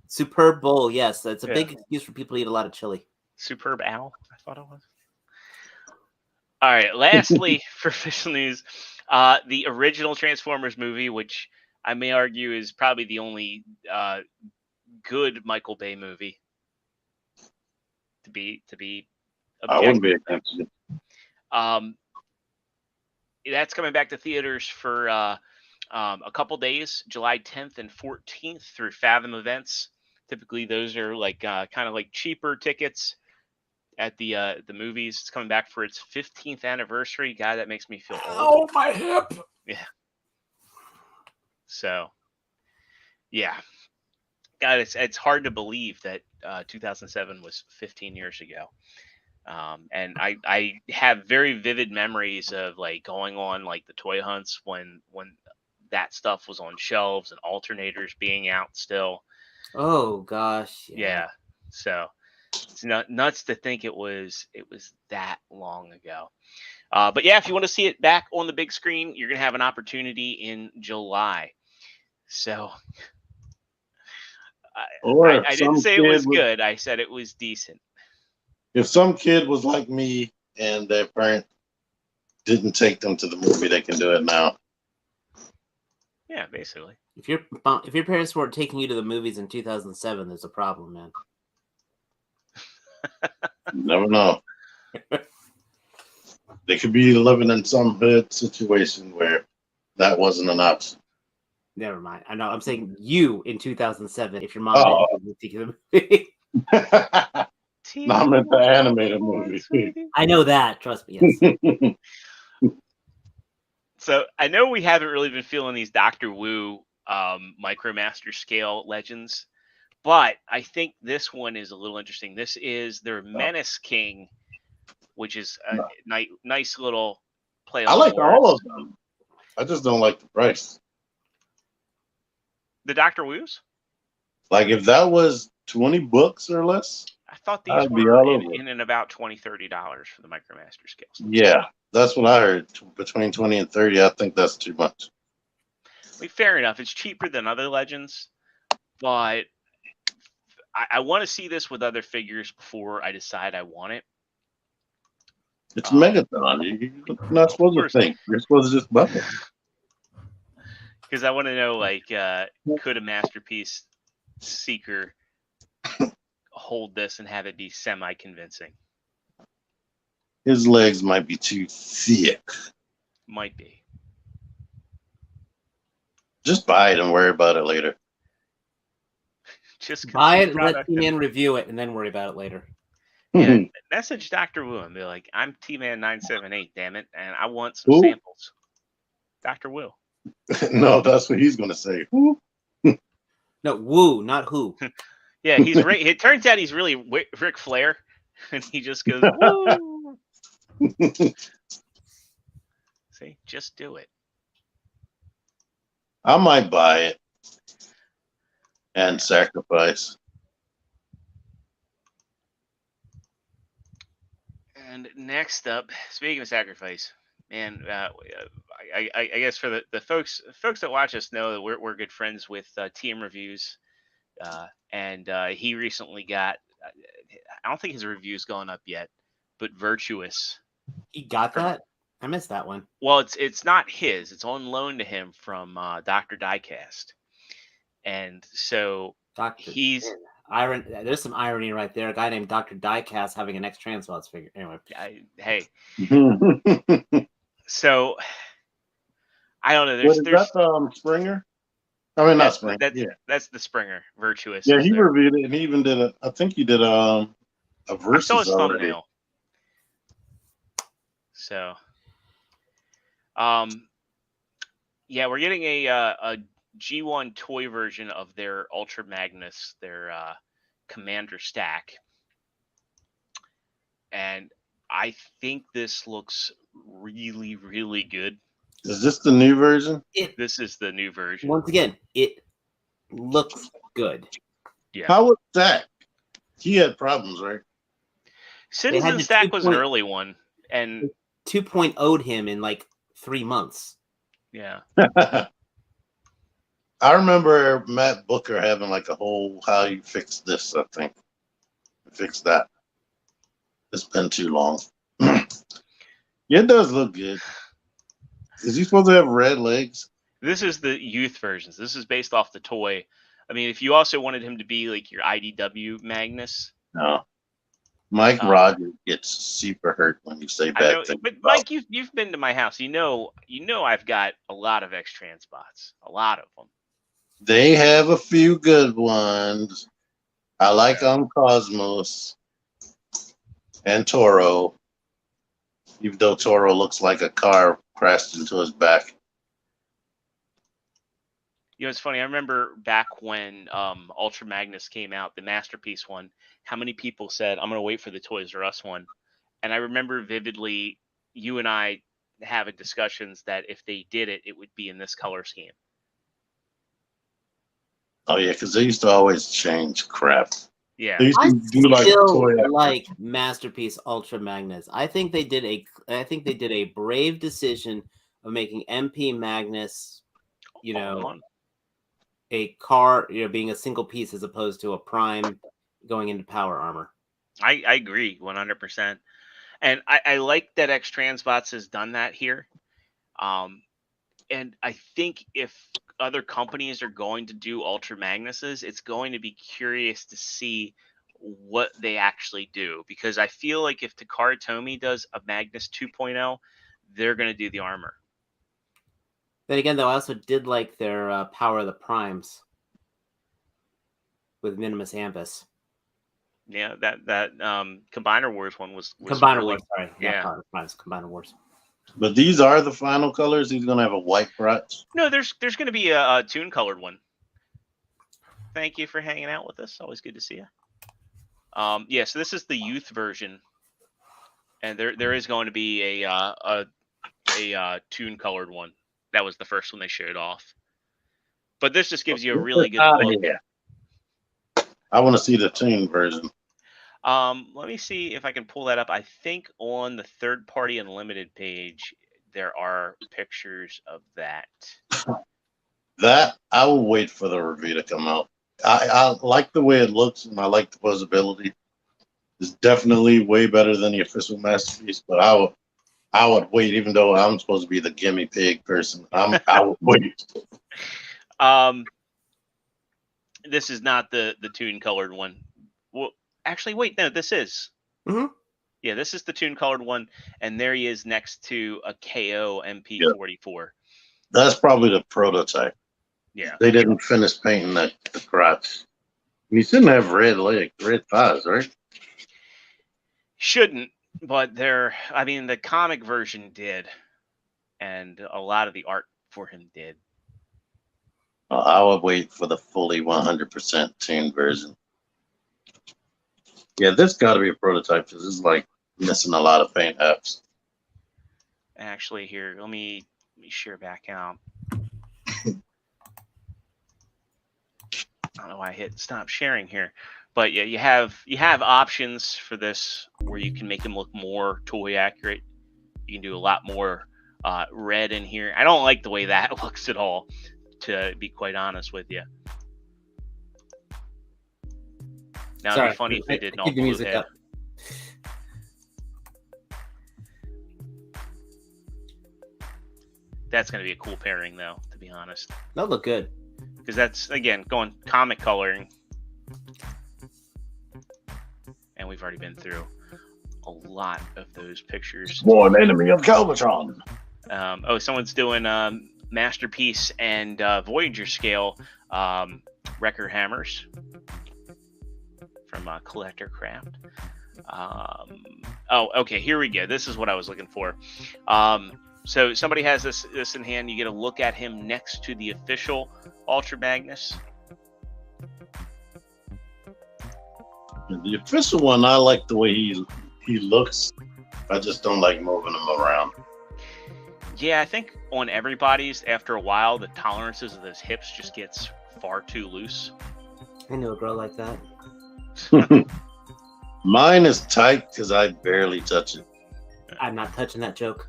Superb Bowl, yes. That's a big excuse for people to eat a lot of chili. Superb Owl, I thought it was. All right, lastly, for official news, the original Transformers movie, which I may argue is probably the only good Michael Bay movie. To be objective. I wouldn't be against it. That's coming back to theaters for a couple days, July 10th and 14th through Fathom Events. Typically, those are like kind of like cheaper tickets at the movies. It's coming back for its 15th anniversary. God, that makes me feel old. Oh, my hip! Yeah. So, yeah. God, it's hard to believe that 2007 was 15 years ago. And I have very vivid memories of like going on like the toy hunts when that stuff was on shelves and alternators being out still. Oh gosh. Yeah. So it's nuts to think it was that long ago. But yeah, if you want to see it back on the big screen, you're gonna have an opportunity in July. So I didn't say it was good. I said it was decent. If some kid was like me and their parent didn't take them to the movie, they can do it now. Yeah, basically. If your parents weren't taking you to the movies in 2007, there's a problem, man. You never know. They could be living in some hood situation where that wasn't an option. Never mind. I know. I'm saying you in 2007. If your mom Oh. didn't do this particular movie. No, I meant the animated movie. I know that. Trust me. Yes. So I know we haven't really been feeling these Doctor Wu Micromaster scale legends, but I think this one is a little interesting. This is their Menace King, which is a nice little play on I like words. all of them. I just don't like the price. The Doctor Wu's? Like if that was $20 or less, I thought these I'd be were all over it. in about $20-$30 for the Micromaster scales. Yeah, that's what I heard. Between 20 and 30, I think that's too much. I mean, fair enough. It's cheaper than other legends, but I want to see this with other figures before I decide I want it. It's Megatron. You're not supposed to think. You're supposed to just buy it. Because I want to know, like, could a Masterpiece Seeker hold this and have it be semi-convincing? His legs might be too thick. Might be. Just buy it and worry about it later. Just buy it, let T-Man review it, and then worry about it later. Yeah, message Dr. Wu and be like, I'm T-Man 978, damn it, and I want some samples. Dr. Wu. No, that's what he's going to say. Who? No, Wu, not who. Yeah, he's right. It turns out he's really Ric Flair, and he just goes, woo. See, just do it. I might buy it and sacrifice. And next up, speaking of sacrifice, man, I guess for the folks that watch us know that we're good friends with TM Reviews, and he recently got. I don't think his review's gone up yet, but Virtuous. He got that? I missed that one. Well, it's not his. It's on loan to him from Dr. Diecast, and so he's. There's some irony right there. A guy named Dr. Diecast having an X-Transbots figure. Anyway. Hey. So, I don't know. There's that Springer? I mean, not Springer. That's the Springer. Virtuous. Yeah, he reviewed it, and he even did I think he did a Versus. I saw his thumbnail. So, yeah, we're getting a G1 toy version of their Ultra Magnus, their Commander stack. And I think this looks really, really good. Is this the new version? This is the new version. Once again, it looks good. Yeah. How was that? He had problems, right? Citizen Stack was an early one. And 2.0'd him in like 3 months. Yeah. I remember Matt Booker having like a whole how you fix this, I think. Fix that. It's been too long. Yeah, it does look good. Is he supposed to have red legs? This is the youth versions. This is based off the toy. I mean, if you also wanted him to be like your IDW Magnus. No. Mike Rogers gets super hurt when you say bad things. But Mike, you've been to my house. You know I've got a lot of X-Transbots. A lot of them. They have a few good ones. I like Cosmos and Toro. Even though Toro looks like a car crashed into his back. You know, it's funny. I remember back when Ultra Magnus came out, the Masterpiece one, how many people said, I'm going to wait for the Toys R Us one. And I remember vividly you and I having discussions that if they did it, it would be in this color scheme. Oh, yeah, because they used to always change crap. Yeah. They used to do like Masterpiece Ultra Magnus. I think they did a brave decision of making MP Magnus, a car, being a single piece as opposed to a prime going into power armor. I agree 100%. And I like that X-Transbots has done that here. And I think if other companies are going to do Ultra Magnuses, it's going to be curious to see what they actually do. Because I feel like if Takara Tomy does a Magnus 2.0, they're going to do the armor. Then again, though, I also did like their Power of the Primes with Minimus Ambus. Yeah, that Combiner Wars one was Combiner really, Wars, sorry. yeah. Power of the Primes, Combiner Wars. But these are the final colors. He's gonna have a white crotch. No, there's going to be a tune colored one. Thank you for hanging out with us. Always good to see you. Yeah, so this is the youth version, and there is going to be a tune colored one. That was the first one they showed off. But this just gives you a really good look. I want to see the tune version. Let me see if I can pull that up. I think on the third-party unlimited page there are pictures of that. That I will wait for the review to come out. I like the way it looks, and I like the posability. It's definitely way better than the official masterpiece. But I would wait, even though I'm supposed to be the gimme pig person. I would wait. This is not the tune colored one. Well, actually, wait, no, this is. Mm-hmm. Yeah, this is the tune colored one, and there he is next to a KO MP44. That's probably the prototype. Yeah, they didn't finish painting the crotch. He shouldn't have red thighs, right? Shouldn't, but the comic version did, and a lot of the art for him did. I would wait for the fully 100% tuned version. Yeah, this got to be a prototype because it's like missing a lot of paint apps. Actually, here, let me share back out. I don't know why I hit stop sharing here, but yeah, you have options for this where you can make them look more toy accurate. You can do a lot more red in here. I don't like the way that looks at all, to be quite honest with you. Now it'd be funny if they did an all blue head. That's going to be a cool pairing, though, to be honest. That'll look good. Because that's, again, going comic coloring. And we've already been through a lot of those pictures. One enemy of Galvatron. Someone's doing Masterpiece and Voyager scale Wrecker hammers from Collector Craft. Okay, here we go. This is what I was looking for. So somebody has this in hand. You get a look at him next to the official Ultra Magnus. The official one, I like the way he looks. I just don't like moving him around. Yeah, I think on everybody's, after a while, the tolerances of those hips just gets far too loose. I knew a girl like that. Mine is tight because I barely touch it. I'm not touching that joke.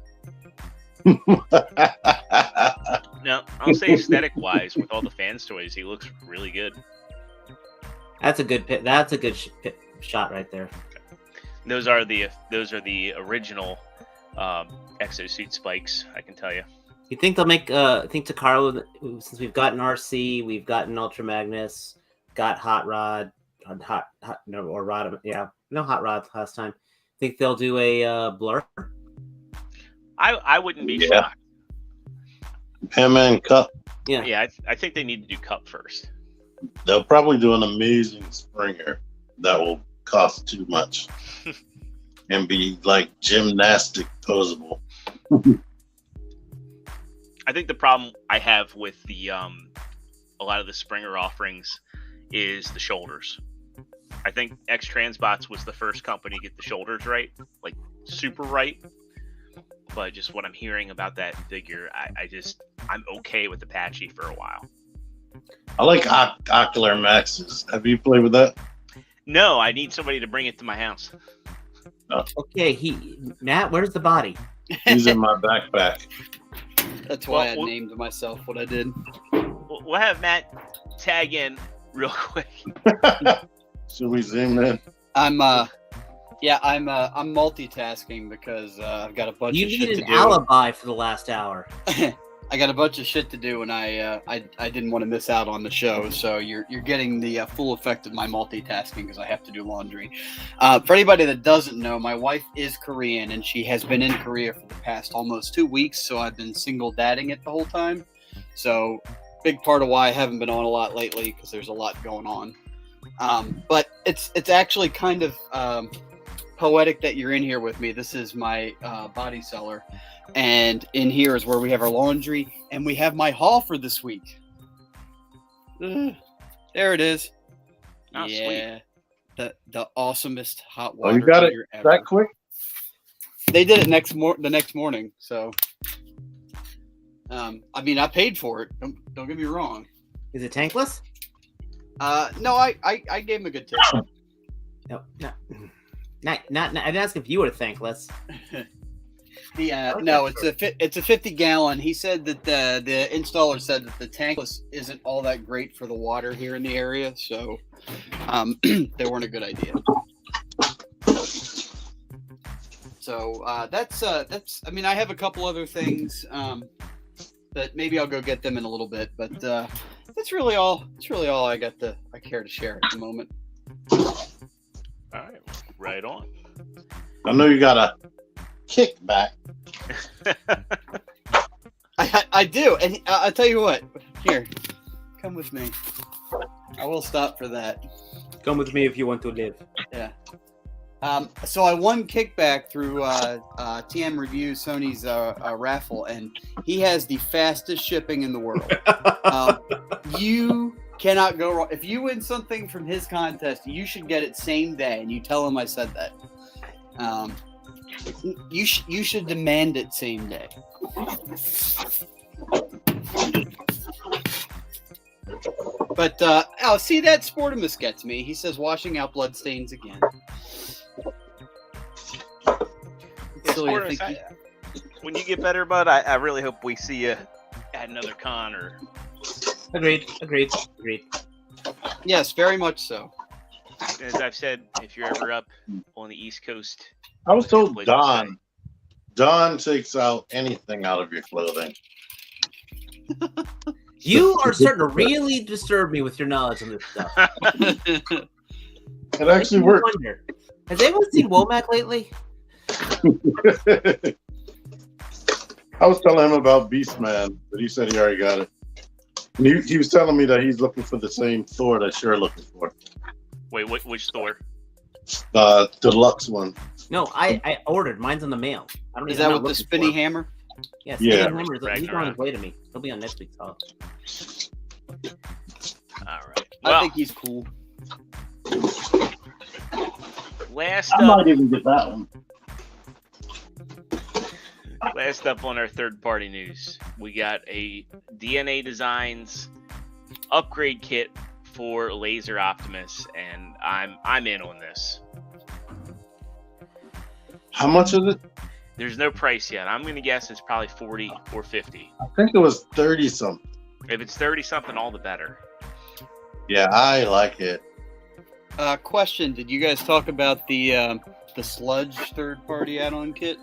No, I'll say aesthetic-wise, with all the fans' toys, he looks really good. That's a good shot right there. Those are the original exosuit spikes, I can tell you. You think they'll make? I think Takaro, since we've gotten RC, we've gotten Ultra Magnus, got Hot Rod, Hot Rod last time. Think they'll do a blur? I wouldn't be shocked. Him and Cup. Yeah. I think they need to do Cup first. They'll probably do an amazing Springer that will cost too much and be like gymnastic posable. I think the problem I have with the a lot of the Springer offerings is the shoulders. I think X-Transbots was the first company to get the shoulders right, like super right. But just what I'm hearing about that figure, I'm okay with Apache for a while. I like Ocular Maxes. Have you played with that? No, I need somebody to bring it to my house. Oh. Okay, Matt, where's the body? He's in my backpack. That's why I named myself what I did. We'll have Matt tag in real quick. Should we zoom in? I'm multitasking because I've got a bunch of shit to do. You need an alibi for the last hour. I got a bunch of shit to do, and I didn't want to miss out on the show. So you're getting the full effect of my multitasking because I have to do laundry. For anybody that doesn't know, my wife is Korean, and she has been in Korea for the past almost 2 weeks. So I've been single dadding it the whole time. So big part of why I haven't been on a lot lately because there's a lot going on. But it's actually kind of poetic that you're in here with me. This is my body cellar. And in here is where we have our laundry, and we have my haul for this week. There it is. Oh, yeah, sweet. The awesomest hot water. Oh, you got it ever. that quick? They did it the next morning. So, I mean, I paid for it. Don't get me wrong. Is it tankless? No, I gave him a good tip. No. Not. I didn't ask if you were thankless. No, it's a 50-gallon. He said that the installer said that the tankless isn't all that great for the water here in the area, so they weren't a good idea. So that's. I mean, I have a couple other things that maybe I'll go get them in a little bit, but that's really all. That's really all I care to share at the moment. All right, right on. I know you got a kickback. I do, and I'll tell you what. Here, come with me. I will stop for that. Come with me if you want to live. Yeah. So I won kickback through TM Review Sony's raffle, and he has the fastest shipping in the world. You cannot go wrong. If you win something from his contest, you should get it same day, and you tell him I said that. You should demand it same day. But see, that Sportimus gets me. He says washing out bloodstains again. Silly, when you get better, bud, I really hope we see you at another con or. Agreed. Yes, very much so. As I've said, if you're ever up on the East Coast, I was told Don takes out anything out of your clothing. You are starting to really disturb me with your knowledge on this stuff. It actually worked. Has anyone seen Womack lately? I was telling him about Beastman, but he said he already got it. And he was telling me that he's looking for the same Thor that you're looking for. Wait, which Thor? Deluxe one. No, I ordered. Mine's in the mail. Is that with the spinny hammer? Yes, yeah. Hammer. He's on his way to me. He'll be on next week's haul. All right. Well, I think he's cool. Last I might even get that one. Last up on our third-party news, we got a DNA Designs upgrade kit for Laser Optimus, and I'm in on this. How much is it? There's no price yet. I'm gonna guess it's probably 40 or 50. I think it was 30 something. If it's 30 something, all the better. Yeah, I like it. Question: did you guys talk about the Sludge third-party add-on kit?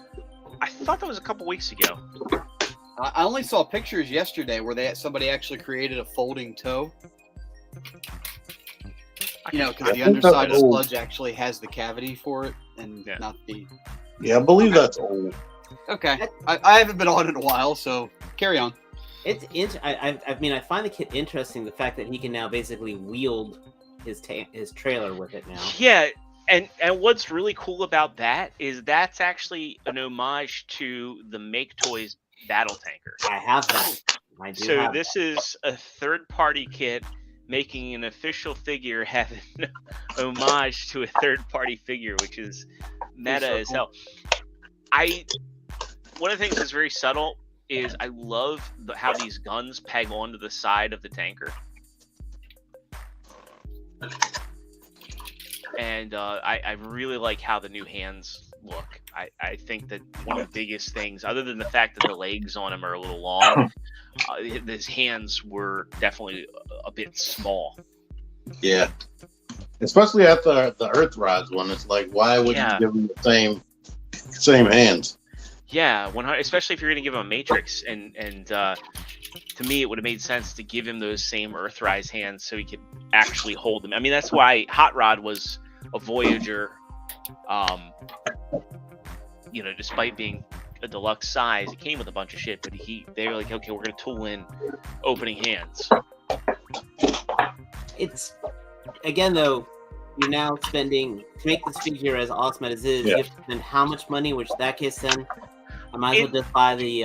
I thought that was a couple weeks ago. I only saw pictures yesterday where somebody actually created a folding toe. You know, because the underside of Sludge actually has the cavity for it, and not the. Yeah, I believe that's old. Okay, I haven't been on it in a while, so carry on. I find the kit interesting. The fact that he can now basically wield his trailer with it now. Yeah, and what's really cool about that is that's actually an homage to the Make Toys Battle Tanker. I have that. I do. So this is a third-party kit making an official figure having homage to a third-party figure, which is meta as hell. One of the things that's very subtle is I love how these guns peg onto the side of the tanker. And I really like how the new hands look. I think that one of the biggest things, other than the fact that the legs on him are a little long, his hands were definitely a bit small. Yeah. Especially after the Earth Rise one. It's like, why would you give him the same hands? Yeah, 100. Especially if you're going to give him a Matrix, and to me, it would have made sense to give him those same Earthrise hands so he could actually hold them. I mean, that's why Hot Rod was a Voyager. Despite being a deluxe size, it came with a bunch of shit. But they were like, okay, we're going to tool in opening hands. It's again though. You're now spending to make this figure as awesome as it is. Yeah. You have to spend how much money? Which in that case, then I might as well just buy the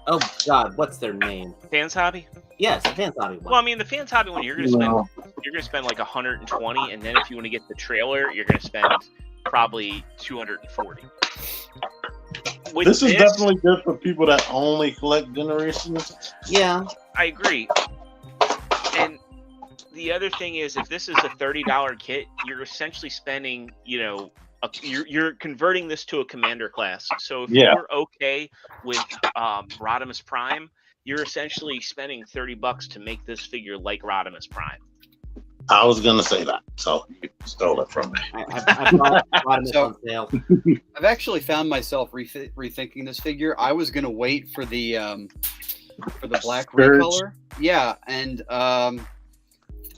Oh God, what's their name? Fans Hobby. Yes, the Fans Hobby one. Well, I mean, the Fans Hobby one, you're gonna spend like 120, and then if you want to get the trailer, you're gonna spend probably 240. This is definitely good for people that only collect Generations. Yeah, I agree. And the other thing is, if this is a $30 kit, you're essentially spending, you're converting this to a commander class. So if you're okay with Rodimus Prime, you're essentially spending $30 to make this figure like Rodimus Prime. I was gonna say that, so you stole it from me. I bought Rodimus on sale. I've actually found myself rethinking this figure. I was gonna wait for the black recolor. Yeah, and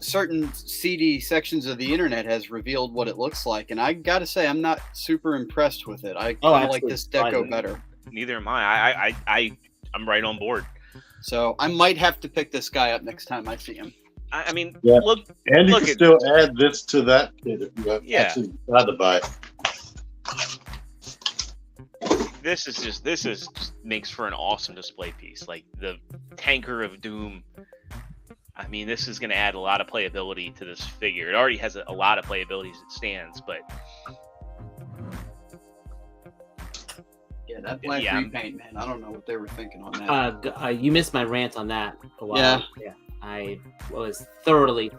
certain seedy sections of the internet has revealed what it looks like, and I gotta say I'm not super impressed with it. I kind of like this deco better. Neither am I. I'm right on board. So I might have to pick this guy up next time I see him. I mean, look, and you can still add this to that kit if you have actually tried to buy it. This is makes for an awesome display piece. Like the Tanker of Doom. I mean, this is going to add a lot of playability to this figure. It already has a lot of playability as it stands, but yeah, that black repaint, man. I don't know what they were thinking on that. You missed my rant on that a while. Yeah. I was thoroughly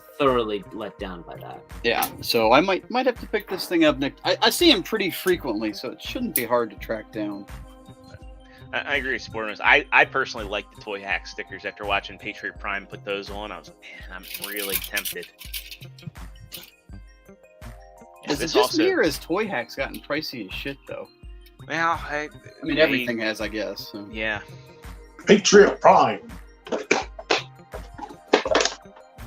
let down by that. Yeah, so I might have to pick this thing up next. I see him pretty frequently, so it shouldn't be hard to track down. I agree with Sporters. I personally like the Toy Hack stickers. After watching Patriot Prime put those on, I was like, man, I'm really tempted. Is it just me, or has Toy Hack's gotten pricey as shit, though? Well, I mean, everything has, I guess. So. Yeah. Patriot Prime.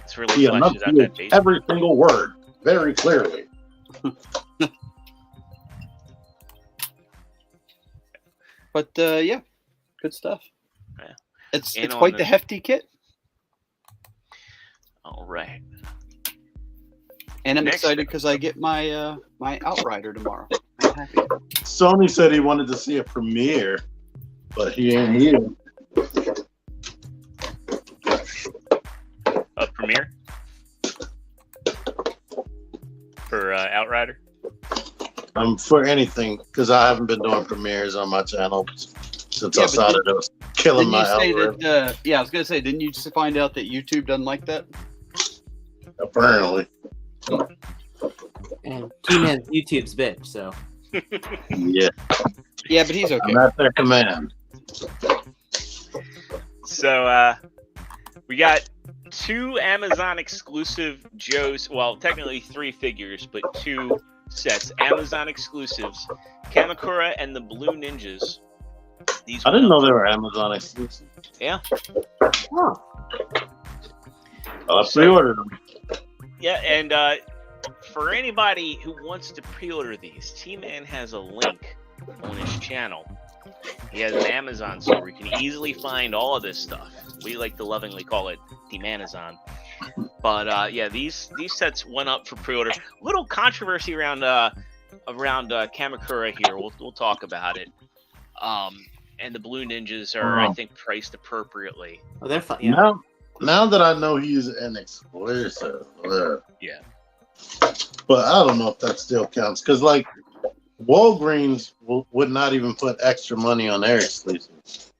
It's really flushes out that base. Every single word very clearly. But yeah, good stuff. Yeah. It's quite the hefty kit. All right. And I'm excited because I get my my Outrider tomorrow. I'm happy. Sony said he wanted to see a premiere, but he ain't here. A premiere for Outrider. For anything, because I haven't been doing premieres on my channel since I started. It was killing my algorithm. I was gonna say, didn't you just find out that YouTube doesn't like that? Apparently. And T-Man's YouTube's bitch, so. Yeah. Yeah, but he's okay. I'm at their command. So we got 2 Amazon exclusive Joe's. Well, technically 3 figures, but 2 sets, Amazon exclusives, Kamakura and the Blue Ninjas. I didn't know they were Amazon exclusive. Yeah. Huh. I pre-ordered them. Yeah, and for anybody who wants to pre-order these, T-Man has a link on his channel. He has an Amazon store where you can easily find all of this stuff. We like to lovingly call it T-Manazon. But yeah, these sets went up for pre-order. Little controversy around Kamakura here. We'll talk about it. And the Blue Ninjas are, I think, priced appropriately. Oh, they're fun. Yeah. Now that I know he's an exclusive, yeah. But I don't know if that still counts because, like, Walgreens would not even put extra money on their exclusives.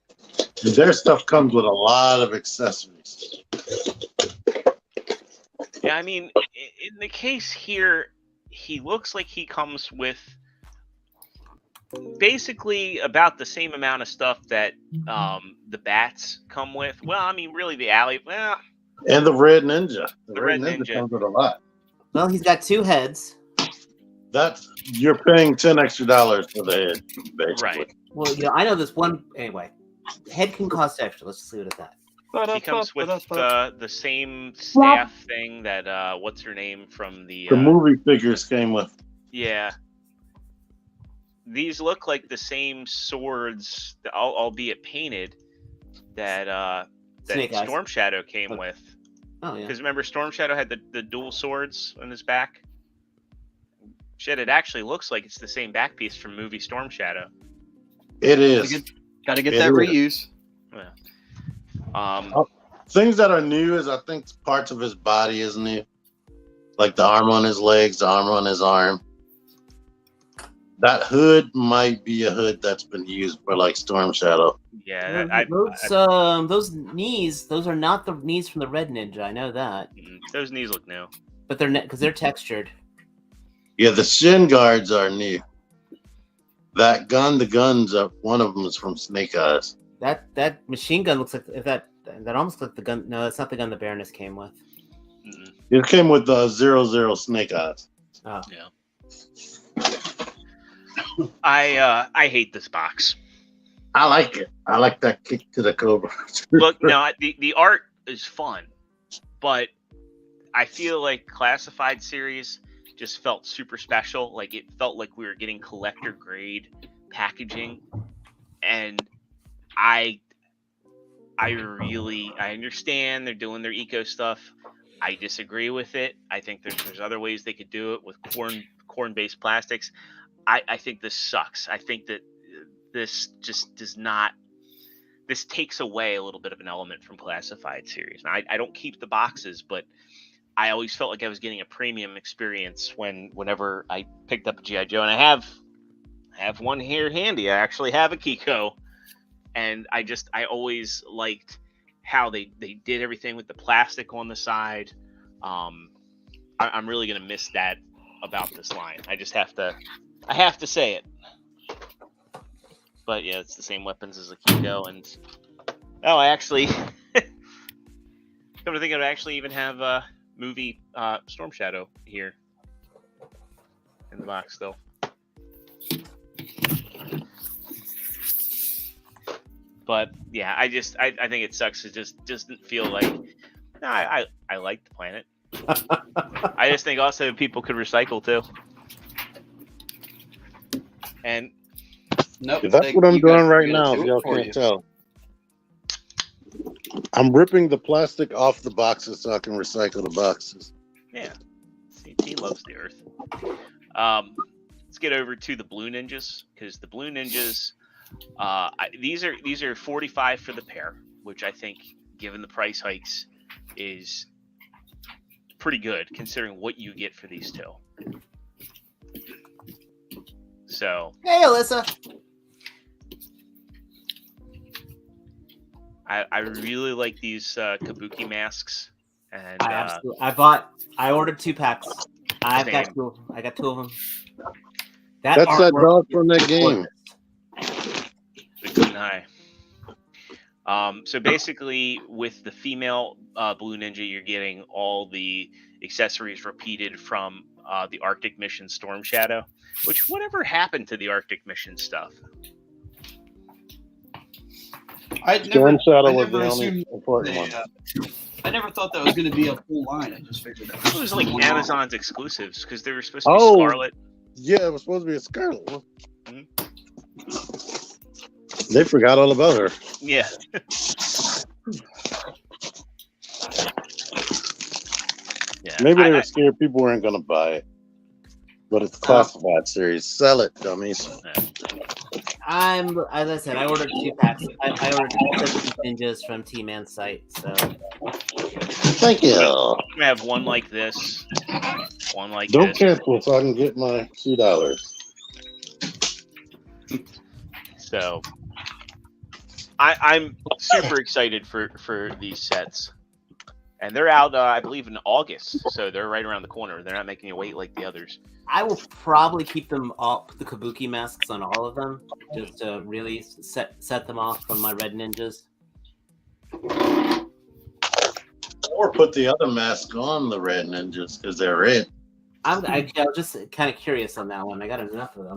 Their stuff comes with a lot of accessories. Yeah, I mean, in the case here, he looks like he comes with basically about the same amount of stuff that the bats come with. Well, I mean, really, the alley. Well, and the Red Ninja. The Red Ninja comes with a lot. Well, he's got 2 heads. You're paying $10 extra for the head, basically. Right. Well, I know this one. Anyway, head can cost extra. Let's just leave it at that. He comes with the same staff thing that what's her name from the movie figures came with. Yeah. These look like the same swords, albeit painted, that Storm Shadow came with. Oh yeah. Because remember, Storm Shadow had the dual swords on his back. Shit, it actually looks like it's the same back piece from movie Storm Shadow. It is. Gotta get that reuse. Yeah. Things that are new is I think parts of his body is new, like the arm on his legs, the arm on his arm. That hood might be a hood that's been used for like Storm Shadow. Yeah, those knees, those are not the knees from the Red Ninja. I know that. Those knees look new, but they're because they're textured. Yeah, the shin guards are new. That gun, the guns up. One of them is from Snake Eyes. That machine gun looks like that almost looks like the gun. No, that's not the gun the Baroness came with. It came with the 00 Snake Eyes. Oh yeah. I hate this box. I like it. I like that kick to the Cobra. Look, no, the art is fun, but I feel like Classified series just felt super special. Like it felt like we were getting collector grade packaging, and I understand they're doing their eco stuff. I disagree with it. I think there's other ways they could do it with corn-based plastics. I think this sucks. I think that this just does not. This takes away a little bit of an element from Classified series. Now, I don't keep the boxes, but I always felt like I was getting a premium experience whenever I picked up a G.I. Joe, and I have one here handy. I actually have a Kiko, and I always liked how they did everything with the plastic on the side. I'm really gonna miss that about this line. I have to say it. But yeah, it's the same weapons as a Kiko, and I actually come to think of it, I actually even have a movie Storm Shadow here in the box still. But yeah, I think it sucks. It just doesn't feel like I like the planet. I just think also people could recycle too. And nope, that's what I'm doing right now. If y'all can't tell, I'm ripping the plastic off the boxes so I can recycle the boxes. Yeah, CT loves the earth. Let's get over to the Blue Ninjas, because the Blue Ninjas, these are $45 for the pair, which I think, given the price hikes, is pretty good considering what you get for these two. So, hey, Alyssa. I really like these kabuki masks, and I ordered 2 packs. I got 2 of them. That's that dog from that game. We couldn't high. So basically, with the female Blue Ninja, you're getting all the accessories repeated from the Arctic Mission Storm Shadow. Which, whatever happened to the Arctic Mission stuff? Storm Shadow was the only important one. I never thought that was going to be a full line. I just figured that it was like Amazon's exclusives because they were supposed to be Scarlet. Yeah, it was supposed to be a Scarlet one. Mm-hmm. They forgot all about her. Yeah. Maybe they were scared people weren't going to buy it. But it's Classified series. Sell it, dummies. As I said, I ordered 2 packs. I ordered 2 ninjas from T-Man's site. So thank you. I'm gonna have one like this, one like Don't this. cancel so I can get my $2. So I'm super excited for these sets. And they're out, I believe, in August, so they're right around the corner. They're not making you wait like the others. I will probably keep them all, the kabuki masks on all of them, just to really set them off from my Red Ninjas. Or put the other mask on the Red Ninjas because they're red. I was just kind of curious on that one. I got enough of them.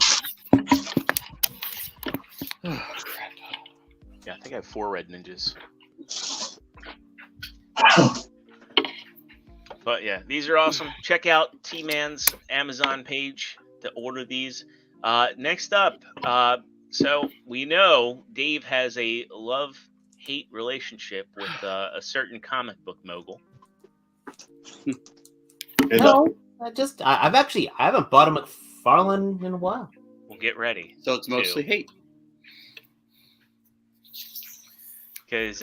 Oh, crap. Yeah, I think I have 4 red ninjas. But yeah, these are awesome. Check out T-Man's Amazon page to order these. Next up, so we know Dave has a love-hate relationship with a certain comic book mogul. No, I haven't bought a McFarlane in a while. Well, get ready. So it's mostly hate. Because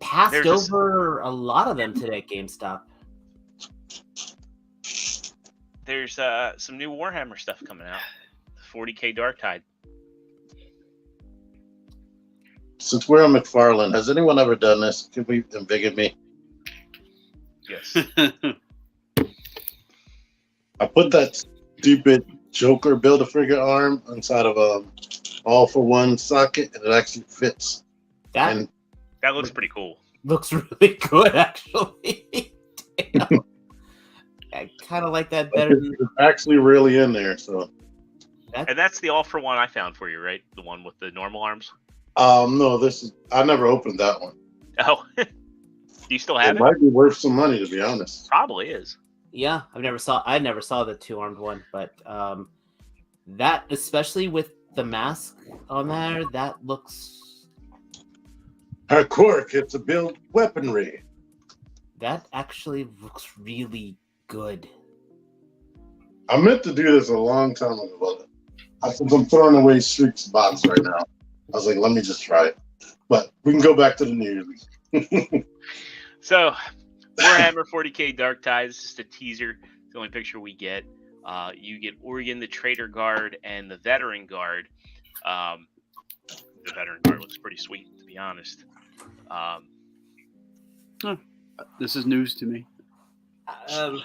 Passed over a lot of them today at GameStop. there's some new Warhammer stuff coming out. 40K Dark Tide. Since we're on McFarlane, has anyone ever done this? Could we invigorate me? Yes. I put that stupid Joker Build-A-Figure arm inside of a all-for-one socket, and it actually fits. That looks pretty cool. looks really good, actually. Damn. I kind of like that better. It's actually really in there, so. And that's the all-for-one I found for you, right? The one with the normal arms? No, I never opened that one. Oh. Do you still have it? It might be worth some money, to be honest. Probably is. Yeah, I never saw the 2-armed one, but that, especially with the mask on there, that looks. Her quirk, it's a build weaponry. That actually looks really good. I meant to do this a long time ago, but since I'm throwing away Streaks box right now, I was like, let me just try it. But we can go back to the news. So, Warhammer 40K Dark Tide. This is just a teaser. It's the only picture we get. You get Oregon, the Traitor Guard, and the Veteran Guard. The Veteran Guard looks pretty sweet, to be honest. This is news to me. I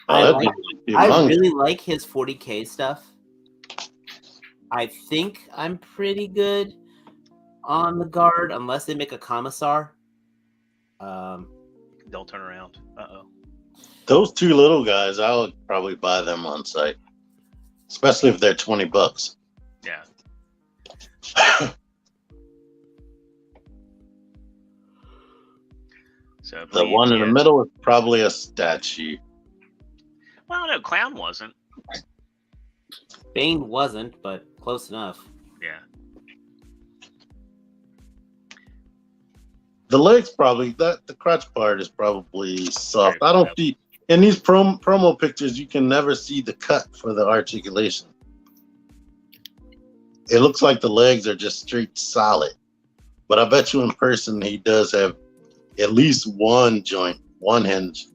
really like his 40K stuff. I think I'm pretty good on the guard, unless they make a commissar. Don't turn around. Uh-oh. Those 2 little guys, I would probably buy them on site, especially if they're $20. Yeah. So the one in the middle is probably a statue. Well, no, Clown wasn't. Bane wasn't, but close enough. Yeah. The legs probably, the crotch part is probably soft. I don't see, in these promo pictures, you can never see the cut for the articulation. It looks like the legs are just straight solid. But I bet you in person, he does have at least one joint, one hinge.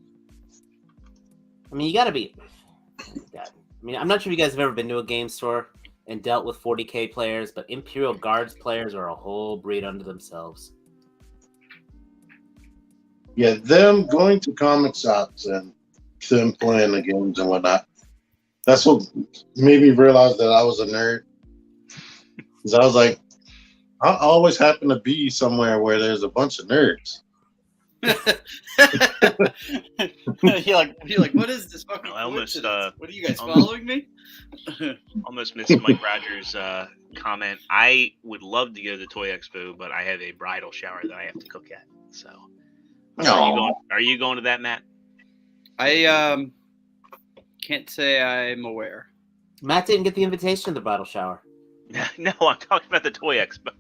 I mean, you gotta be. I mean, I'm not sure if you guys have ever been to a game store and dealt with 40K players, but Imperial Guards players are a whole breed unto themselves. Yeah, them going to comic shops and them playing the games and whatnot. That's what made me realize that I was a nerd. Because I was like, I always happen to be somewhere where there's a bunch of nerds. You're like, what is this fucking? I almost, what are you guys following me? Almost missed Mike Rogers' comment. I would love to go to the Toy Expo, but I have a bridal shower that I have to cook at. So, are you going to that, Matt? I can't say I'm aware. Matt didn't get the invitation to the bridal shower. No, I'm talking about the Toy Expo.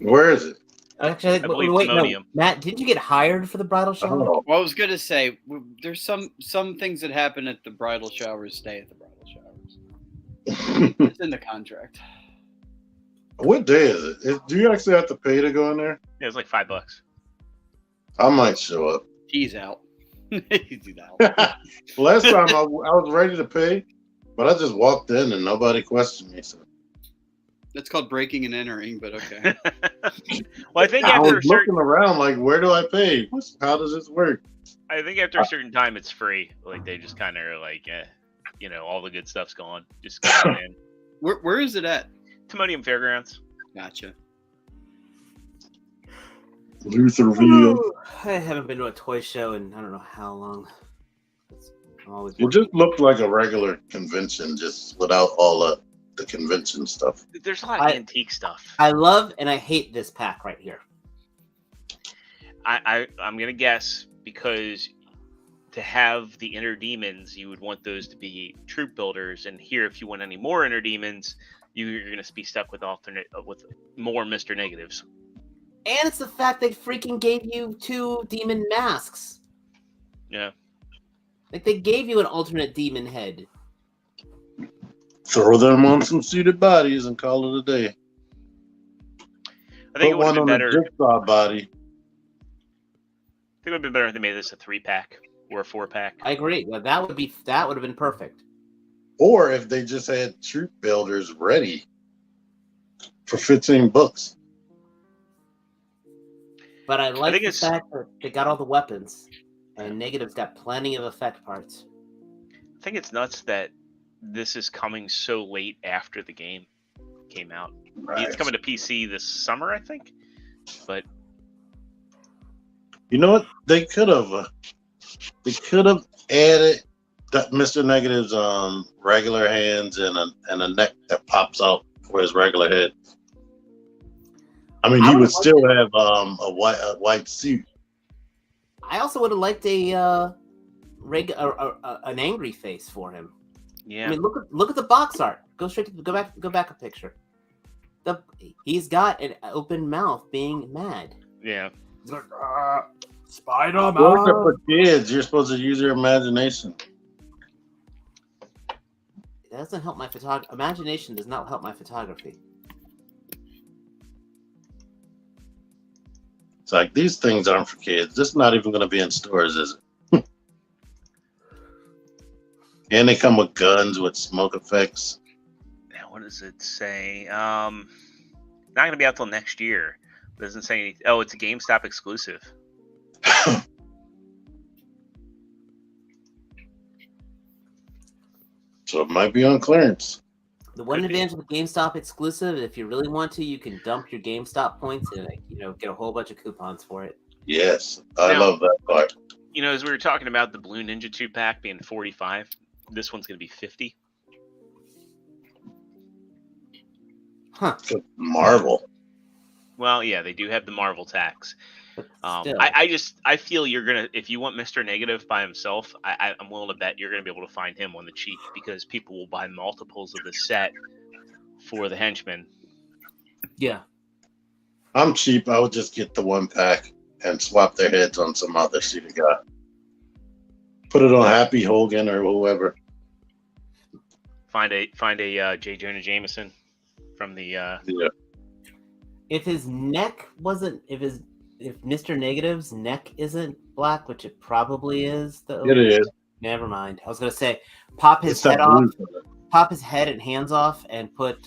Where is it? Actually, wait, no. Matt, didn't you get hired for the bridal shower? Oh. Well, I was gonna say there's some things that happen at the bridal showers stay at the bridal showers. It's in the contract. What day is it? Do you actually have to pay to go in there? Yeah, it's like $5. I might show up. He's out. He's out. Last time I was ready to pay, but I just walked in and nobody questioned me. So. That's called breaking and entering, but okay. Well, I think I after was looking around like, where do I pay? How does this work? I think after a certain time, it's free. Like they just kind of are like, all the good stuff's gone. Just go in. Where is it at? Timonium Fairgrounds. Gotcha. Lutherville. I haven't been to a toy show in I don't know how long. It just looked like a regular convention, just without all the convention stuff. There's a lot of antique stuff. I love and I hate this pack right here. I'm gonna guess because to have the inner demons, you would want those to be troop builders, and here, if you want any more inner demons, you're gonna be stuck with more Mr. Negatives. And it's the fact they freaking gave you 2 demon masks. Yeah. Like they gave you an alternate demon head. Throw them on some seated bodies and call it a day. I think it would have been better. Jigsaw body. I think it would have been better if they made this a 3-pack or a 4-pack. I agree. Well, that would have been perfect. Or if they just had troop builders ready for 15 books. But I like the fact that they got all the weapons, and Negative's got plenty of effect parts. I think it's nuts that this is coming so late after the game came out. Right. It's coming to PC this summer, I think. But you know what? They could have added that Mr. Negative's regular hands and a neck that pops out for his regular head. I mean, he would still have a white suit. I also would have liked an angry face for him. Yeah. I mean, look at the box art. Go back a picture. He's got an open mouth, being mad. Yeah. He's like, Spider-Man. For kids, you're supposed to use your imagination. That doesn't help my photography. Imagination does not help my photography. It's like, these things aren't for kids. This is not even going to be in stores, is it? And they come with guns with smoke effects. Now, what does it say? Not going to be out till next year. It doesn't say anything. Oh, it's a GameStop exclusive. So it might be on clearance. The one advantage of the GameStop exclusive, if you really want to, you can dump your GameStop points and get a whole bunch of coupons for it. Yes, I love that part. As we were talking about the Blue Ninja 2-pack being 45, this one's going to be 50. Huh. Marvel. Well, yeah, they do have the Marvel tax. I feel you're gonna, if you want Mr. Negative by himself, I'm willing to bet you're gonna be able to find him on the cheap because people will buy multiples of the set for the henchmen. Yeah, I'm cheap. I would just get the 1-pack and swap their heads on some other shit guy. Put it on Happy Hogan or whoever. Find a J. Jonah Jameson from the. Yeah. If his neck wasn't, if Mr. Negative's neck isn't black, which it probably is, though. It is. Never mind. I was gonna say, pop his head off, pop his head and hands off, and put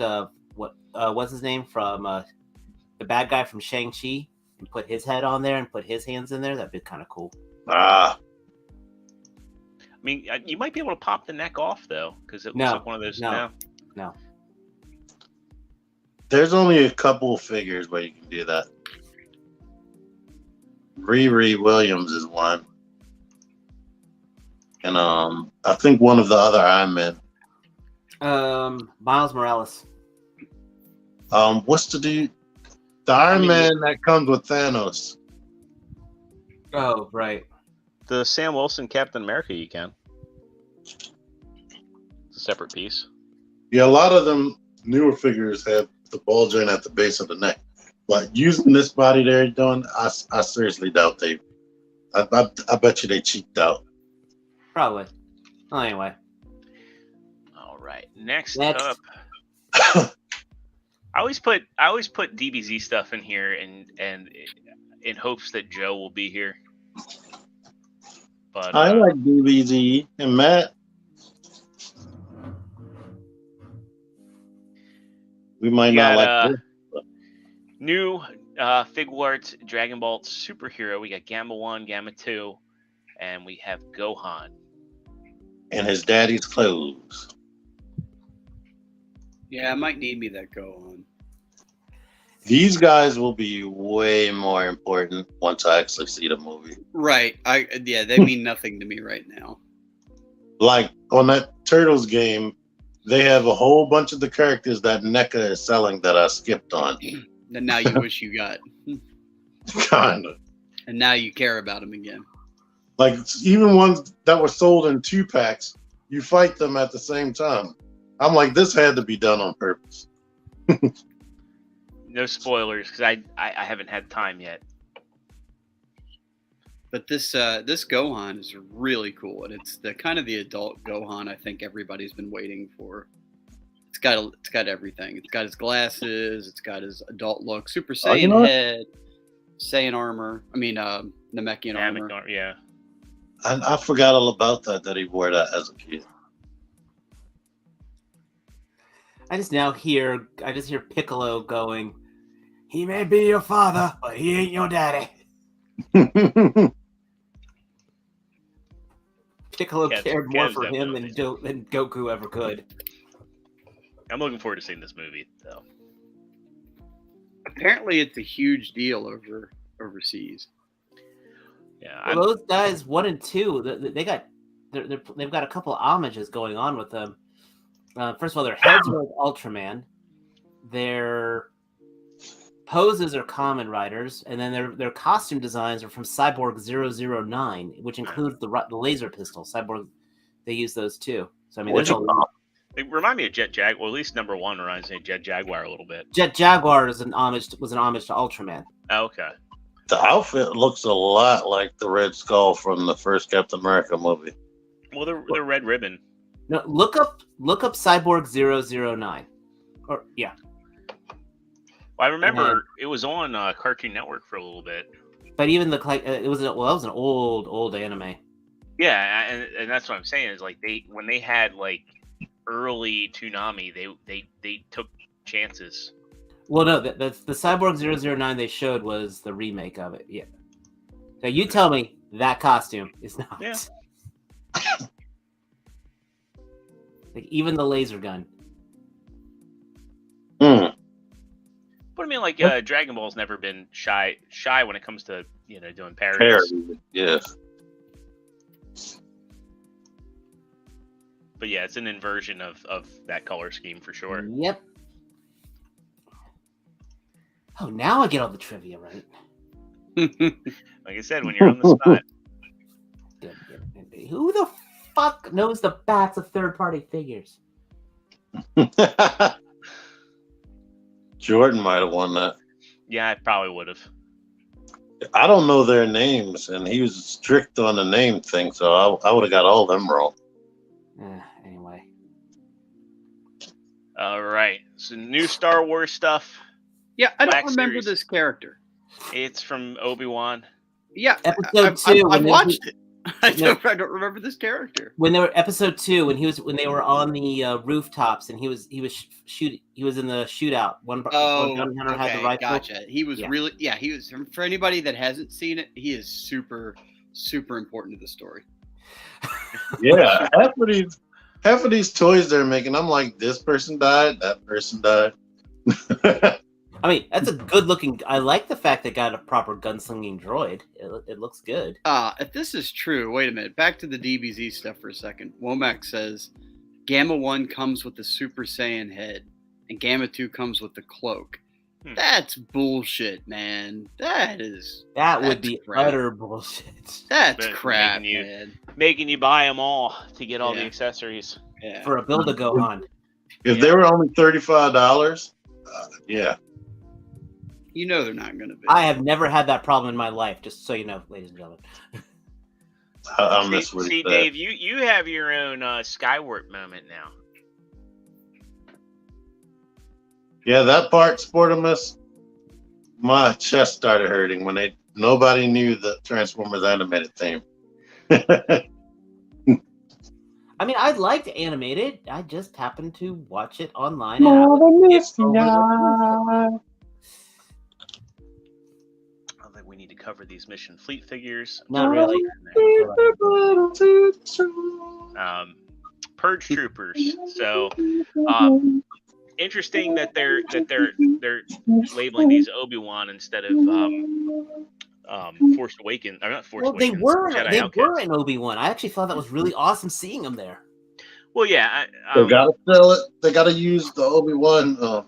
what's his name from the bad guy from Shang-Chi, and put his head on there and put his hands in there. That'd be kind of cool. I mean, you might be able to pop the neck off though, because it looks like one of those. No. There's only a couple of figures where you can do that. Riri Williams is one. And I think one of the other Iron Men. Miles Morales. What's the dude? The Iron Man that comes with Thanos. Oh, right. The Sam Wilson Captain America you can. It's a separate piece. Yeah, a lot of them newer figures have the ball joint at the base of the neck. But using this body they're doing, I seriously doubt they. I bet you they cheaped out. Probably. Well, anyway. All right. Next. Up. I always put DBZ stuff in here and in hopes that Joe will be here. But I like DBZ and Matt. We might not like this. New Figuarts Dragon Ball Superhero. We got Gamma 1, Gamma 2, and we have Gohan. And his daddy's clothes. Yeah, I might need me that Gohan. These guys will be way more important once I actually see the movie. Right. They mean nothing to me right now. Like on that Turtles game, they have a whole bunch of the characters that NECA is selling that I skipped on. And now you wish you got. Kinda. And now you care about them again. Like even ones that were sold in 2-packs, you fight them at the same time. I'm like, this had to be done on purpose. No spoilers, because I haven't had time yet. But this Gohan is really cool, and it's the kind of the adult Gohan I think everybody's been waiting for. It's got everything. It's got his glasses. It's got his adult look. Super Saiyan head, Saiyan armor. I mean, Namekian armor. Yeah. I forgot all about that he wore that as a kid. I just hear Piccolo going, "He may be your father, but he ain't your daddy." Piccolo cared more for him than Goku ever could. I'm looking forward to seeing this movie, though. Apparently, it's a huge deal overseas. Yeah, well, those guys 1 and 2, they've got a couple of homages going on with them. First of all, their heads are like Ultraman. Their poses are Kamen Riders, and then their costume designs are from Cyborg 009, which includes the laser pistol. Cyborg, they use those too. So I mean, there's a lot. They remind me of Jet Jaguar. Well, at least number 1 reminds me of Jet Jaguar a little bit. Jet Jaguar was an homage to Ultraman. Oh, okay. The outfit looks a lot like the Red Skull from the first Captain America movie. Well, they're Red Ribbon. No, look up Cyborg 009. Or yeah. Well, I remember it was on Cartoon Network for a little bit. But even it was an old anime. Yeah, and that's what I'm saying is like when they had like early Toonami, they took chances. Well, no, the Cyborg 009 they showed was the remake of it. Yeah. So you tell me that costume is not. Yeah. Like even the laser gun. But I mean, like Dragon Ball's never been shy when it comes to doing parodies. Yeah. But yeah, it's an inversion of that color scheme for sure. Yep. Oh, now I get all the trivia right. Like I said, when you're on the spot. Good. Who the fuck knows the backs of third-party figures? Jordan might have won that. Yeah, I probably would have. I don't know their names, and he was strict on the name thing, so I would have got all them wrong. Anyway. All right. So new Star Wars stuff. Yeah, I Black don't remember series. this character. It's from Obi-Wan. Yeah, Episode 2. I watched it. I don't remember this character. When they were episode 2, when they were on the rooftops, and he was in the shootout. One gun hunter had the rifle. Gotcha. He was he was. For anybody that hasn't seen it, he is super, super important to the story. Yeah, half of these toys they're making, I'm like, this person died, that person died. I mean, that's a good looking. I like the fact they got a proper gunslinging droid. It looks good. If this is true, wait a minute. Back to the DBZ stuff for a second. Womack says Gamma 1 comes with the Super Saiyan head, and Gamma 2 comes with the cloak. That's bullshit, man. That would be crap. Utter bullshit. That's crap, man. Making you buy them all to get all the accessories. Yeah. For a Build-A-Gohan. If they were only $35, yeah. You know they're not going to be. I have never had that problem in my life, just so you know, ladies and gentlemen. See, Dave, you have your own Skywarp moment now. Yeah, that part, Sportimus, my chest started hurting when nobody knew the Transformers animated theme. I mean, I liked animated. I just happened to watch it online. I don't think we need to cover these Mission Fleet figures. Not really. Purge Troopers. So, interesting that they're labeling these Obi-Wan instead of Force Awakens. Or not Force Well, Awakens. Jedi they Outcast. were in Obi-Wan. I actually thought that was really awesome seeing them there. Well, yeah. They gotta sell it. They gotta use the Obi-Wan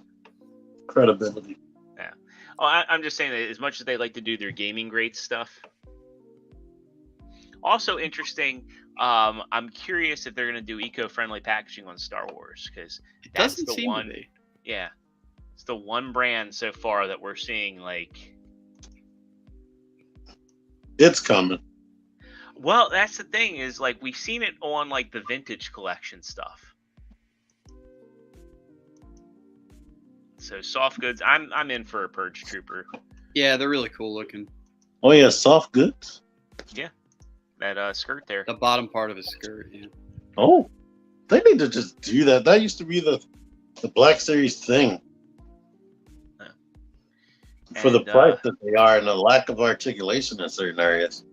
credibility. Yeah. Oh, I'm just saying that as much as they like to do their gaming grade stuff. Also interesting. I'm curious if they're going to do eco-friendly packaging on Star Wars, because that's Doesn't the seem one. to be. Yeah, it's the one brand so far that we're seeing like. It's coming. Well, that's the thing is like we've seen it on like the vintage collection stuff. So soft goods, I'm in for a Purge Trooper. Yeah, they're really cool looking. Oh yeah, soft goods. Yeah, that skirt there. The bottom part of his skirt. Yeah. Oh, they need to just do that. That used to be the Black Series thing. For the price that they are and the lack of articulation in certain areas.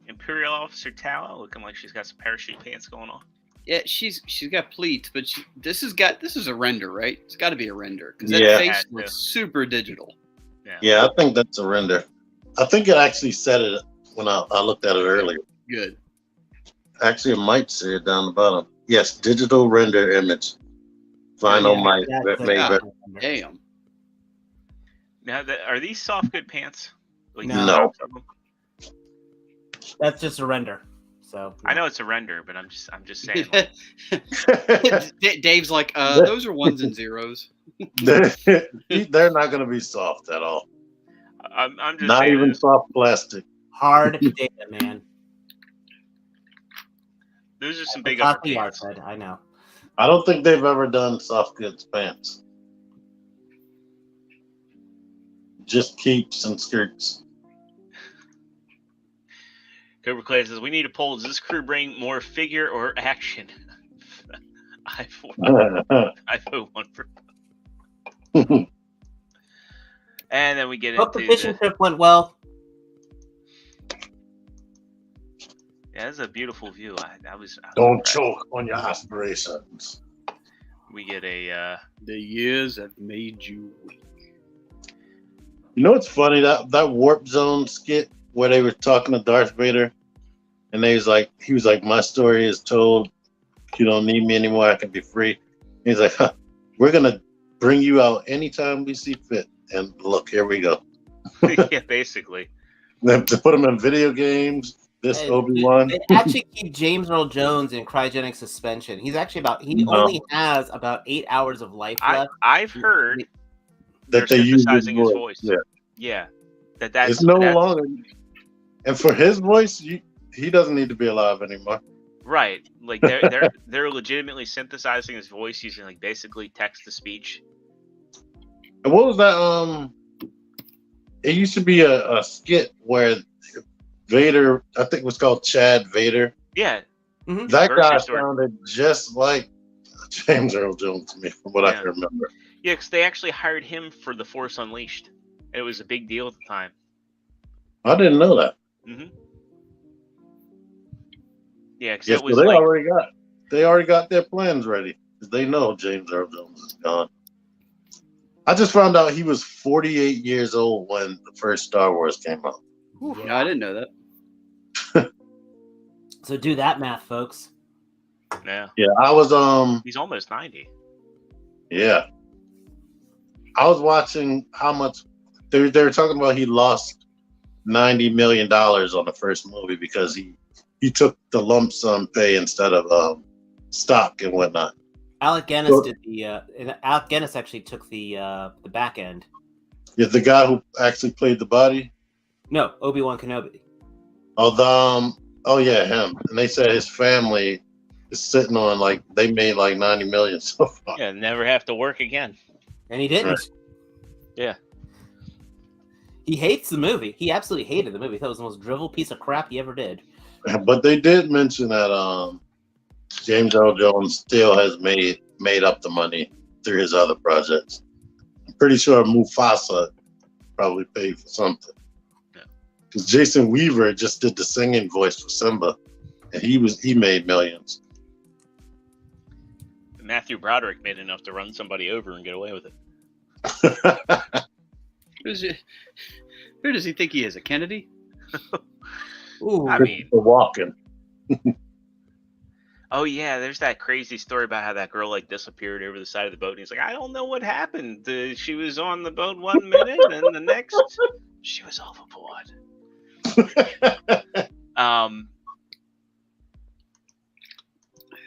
Imperial Officer Tala looking like she's got some parachute pants going on. Yeah, she's got pleats, but this is a render, right? It's got to be a render because that Yeah. face looks super digital. Yeah, I think that's a render. I think it actually said it when I looked at it earlier. Good. Actually, it might say it down the bottom. Yes, digital render image. Vinyl might made. Damn. Now, are these soft good pants? Like, no. That's just a render. So I know it's a render, but I'm just saying. Like, Dave's like, those are ones and zeros. They're not going to be soft at all. I'm just not saying even soft plastic. Hard data, man. Those are some big upper pants. I know. I don't think they've ever done soft goods pants. Just capes and skirts. Cobra Clay says, we need a poll. Does this crew bring more figure or action? I vote one for. And then we get Hope into the fishing trip went well. Yeah, that's a beautiful view. I was Don't impressed. choke on your aspirations. We get a the years have made you weak. You know what's funny? That Warp Zone skit where they were talking to Darth Vader, and he was like, my story is told. You don't need me anymore. I can be free. He's like, we're gonna bring you out anytime we see fit. And look, here we go. yeah, basically. Then to put him in video games. This Obi-Wan. They actually keep James Earl Jones in cryogenic suspension. He's actually only has about 8 hours of life left. I've heard that they use synthesizing his voice. Yeah. That's it's no longer. And for his voice, he doesn't need to be alive anymore. Right. Like they're legitimately synthesizing his voice using like basically text to speech. And what was that? It used to be a skit where Vader, I think it was called Chad Vader. Yeah. Mm-hmm. That guy sounded just like James Earl Jones to me, from what I can remember. Yeah, because they actually hired him for The Force Unleashed. It was a big deal at the time. I didn't know that. Mm-hmm. Yeah, because it was so they already got their plans ready because they know James Earl Jones is gone. I just found out he was 48 years old when the first Star Wars came out. Yeah, I didn't know that. So do that math, folks. Yeah. Yeah, I was He's almost 90. Yeah. I was watching how much they were talking about. He lost $90 million on the first movie because he took the lump sum pay instead of stock and whatnot. Alec Guinness did Alec Guinness actually took the back end. Yeah, the guy who actually played the body. No, Obi-Wan Kenobi. Oh yeah, him. And they said his family is sitting on they made like 90 million so far. Yeah, never have to work again. And he didn't. Right. Yeah. He hates the movie. He absolutely hated the movie. He thought it was the most drivel piece of crap he ever did. But they did mention that James Earl Jones still has made up the money through his other projects. I'm pretty sure Mufasa probably paid for something. Because Jason Weaver just did the singing voice for Simba, and he made millions. Matthew Broderick made enough to run somebody over and get away with it. Who does he think he is? A Kennedy? Ooh, I mean, walking. oh yeah, there's that crazy story about how that girl like disappeared over the side of the boat, and he's like, I don't know what happened. She was on the boat 1 minute, and the next, she was overboard.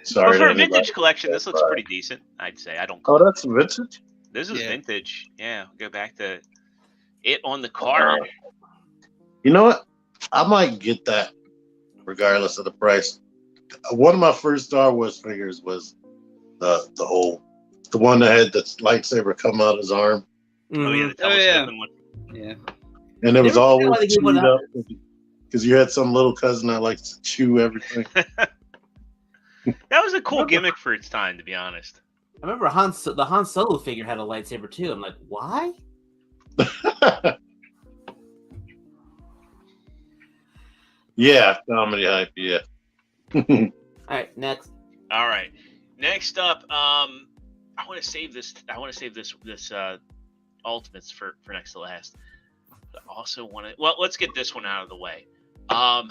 Sorry. But for a to anybody. vintage collection, this looks pretty decent. I'd say. I don't. Oh, that's vintage. This is Yeah. vintage. Yeah, go back to it on the card. You know what? I might get that, regardless of the price. One of my first Star Wars figures was the one that had the lightsaber come out his arm, Oh yeah, the Oh, yeah. telescoping one. Yeah. and it was Never seen always why they give chewed one up because you had some little cousin that likes to chew everything. That was a cool gimmick for its time, to be honest. I remember the Han Solo figure had a lightsaber too. I'm like, why? Yeah, comedy hype. Yeah. All right, next. All right. Next up, I want to save this. I want to save this Ultimates for next to last. But I also want to. Well, let's get this one out of the way. TM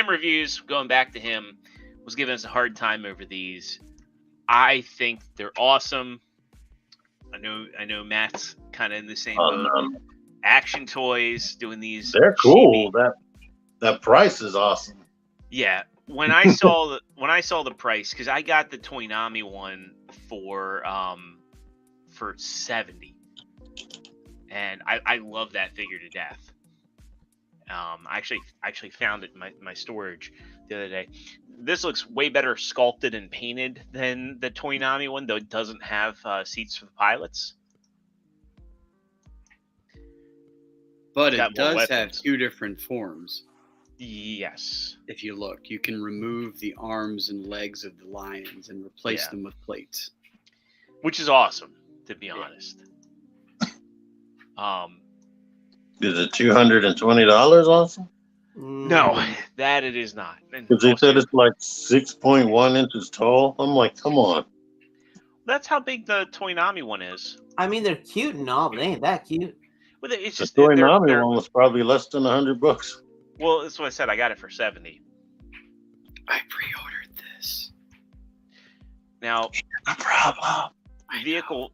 Reviews, going back to him, was giving us a hard time over these. I think they're awesome. I know Matt's kind of in the same boat. No. Action Toys doing these. They're cool. That price is awesome. Yeah, when I saw the price, because I got the Toynami one for $70, and I love that figure to death. I actually found it in my storage the other day. This looks way better sculpted and painted than the Toynami one, though it doesn't have seats for the pilots. But Got it more does have weapons. 2 different forms. Yes. If you look, you can remove the arms and legs of the lions and replace them with plates. Which is awesome, to be honest. Is it $220 awesome? No, that it is not. And Because they also, said it's like 6.1 inches tall. I'm like, come on. that's how big the Toynami one is. I mean, they're cute and all, but they ain't that cute. Well, it's The just they're- Toynami they're- one was probably less than $100. Well, that's what I said. I got it for $70. I pre-ordered this. Now, No problem. vehicle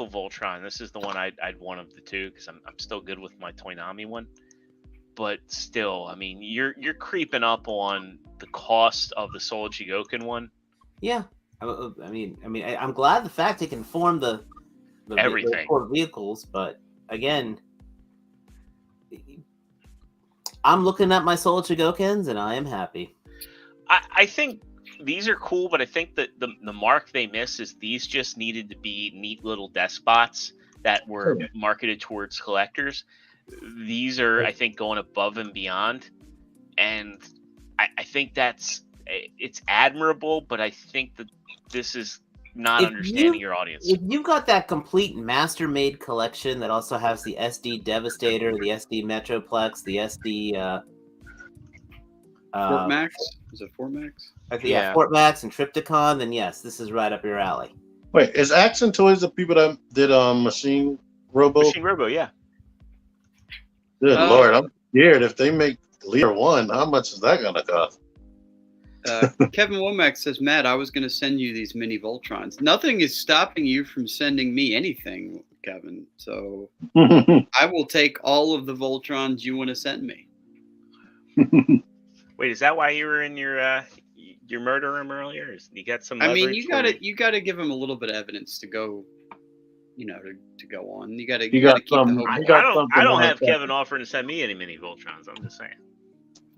Voltron. This is the one I'd one of the two because I'm still good with my Toynami one. But still, I mean, you're creeping up on the cost of the Soul Jigoken one. Yeah, I mean, I'm glad the fact they can form the Everything. core vehicles, but again, I'm looking at my Soul Chigokens and I am happy. I think these are cool, but I think that the mark they miss is these just needed to be neat little despots that were marketed towards collectors. These are, I think, going above and beyond, and I think it's admirable, but I think that this is not understanding your audience. If you've got that complete master-made collection that also has the SD Devastator, the SD Metroplex, the SD Fort Max? Is it Fort Max? Yeah. Fort Max and Triptychon, then yes, this is right up your alley. Wait, is Action Toys the people that did Machine Robo? Machine Robo, yeah. Good Lord, I'm scared. If they make Leader 1, how much is that going to cost? Kevin Womack says, Matt, I was going to send you these mini Voltrons. Nothing is stopping you from sending me anything, Kevin. So I will take all of the Voltrons you want to send me. Wait, is that why you were in your murder room earlier? You got some? I mean, leverage you gotta give him a little bit of evidence to go, to go on. You gotta You got keep the some- hope. I You got don't something like have that. Kevin offering to send me any mini Voltrons. I'm just saying.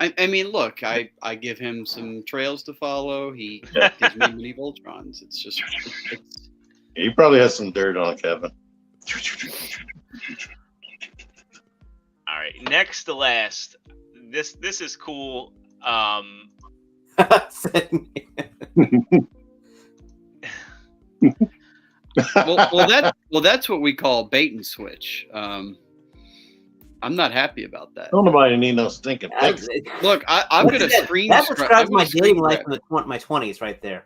I mean, look, I give him some trails to follow. He gives me mini Voltrons. It's just, He probably has some dirt on Kevin. All right, next to last. This is cool. well, that's what we call bait and switch. I'm not happy about that. Don't nobody need no stinking pics. Look, I'm going to screen. That describes my dating life in my 20s right there.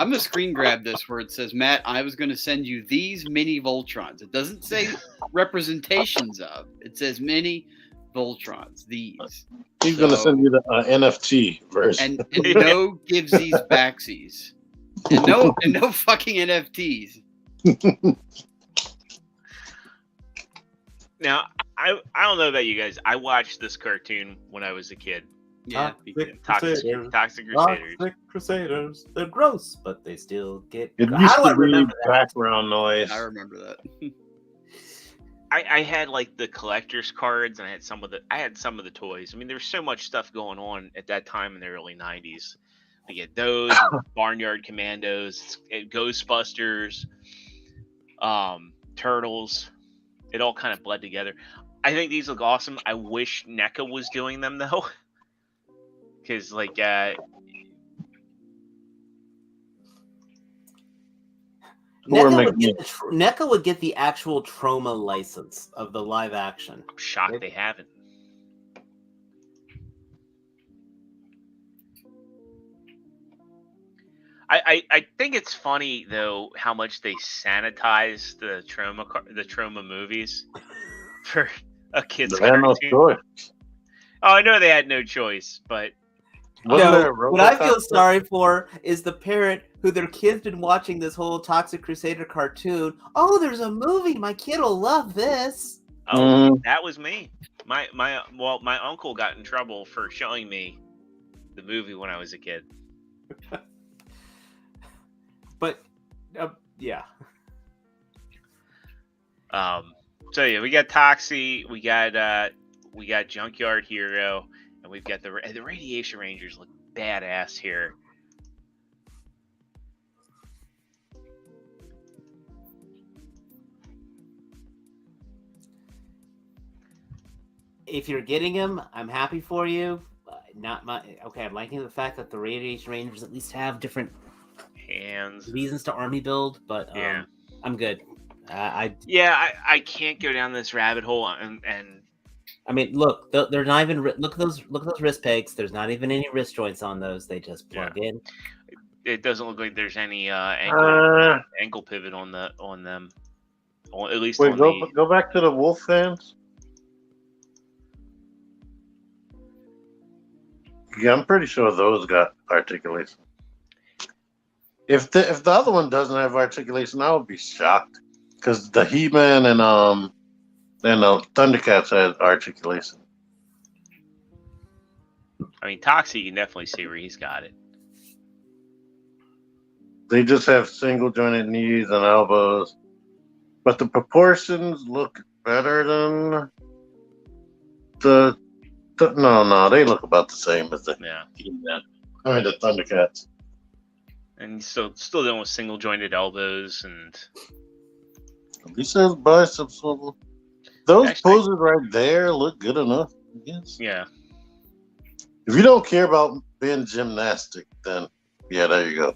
I'm gonna screen grab this where it says, Matt, I was gonna send you these mini Voltrons. It doesn't say representations of. It says mini Voltrons. These. He's gonna send you the NFT version. And no givesies backsies. And no fucking NFTs. Now, I don't know about you guys. I watched this cartoon when I was a kid. Yeah. Toxic Crusaders. Toxic Crusaders. They're gross, but they still get. It How used do I to be remember that? background noise. I remember that. I had like the collector's cards, and I had some of the toys. I mean, there was so much stuff going on at that time in the early '90s. I get those, Barnyard Commandos, Ghostbusters, Turtles. It all kind of bled together. I think these look awesome. I wish NECA was doing them though, because like NECA would get the actual Trauma license of the live action. I'm shocked they haven't. I think it's funny though how much they sanitize the Trauma movies for a kid's They had no cartoon. choice. Oh, I know they had no choice, but What I feel sorry for is the parent who their kid's been watching this whole Toxic Crusader cartoon. Oh, there's a movie. My kid will love this. That was me. My uncle got in trouble for showing me the movie when I was a kid. But yeah. So yeah, we got Toxie, we got Junkyard Hero, and we've got the Radiation Rangers look badass here. If you're getting him, I'm happy for you. I'm liking the fact that the Radiation Rangers at least have different Hands, reasons to army build, but yeah, I'm good. I can't go down this rabbit hole, and I mean, look, they're not even look at those wrist pegs. There's not even any wrist joints on those. They just plug in. It doesn't look like there's any ankle pivot on them. At least wait, go back to the Wolf fans. Yeah, I'm pretty sure those got articulation. If the other one doesn't have articulation, I would be shocked because the He-Man and the Thundercats had articulation. I mean, Toxie, you can definitely see where he's got it. They just have single jointed knees and elbows, but the proportions look better than no, they look about the same as the He-Man. I mean the Thundercats. And he's still dealing with single jointed elbows and. At least has biceps swivel. Those poses right there look good enough, I guess. Yeah. If you don't care about being gymnastic, then yeah, there you go.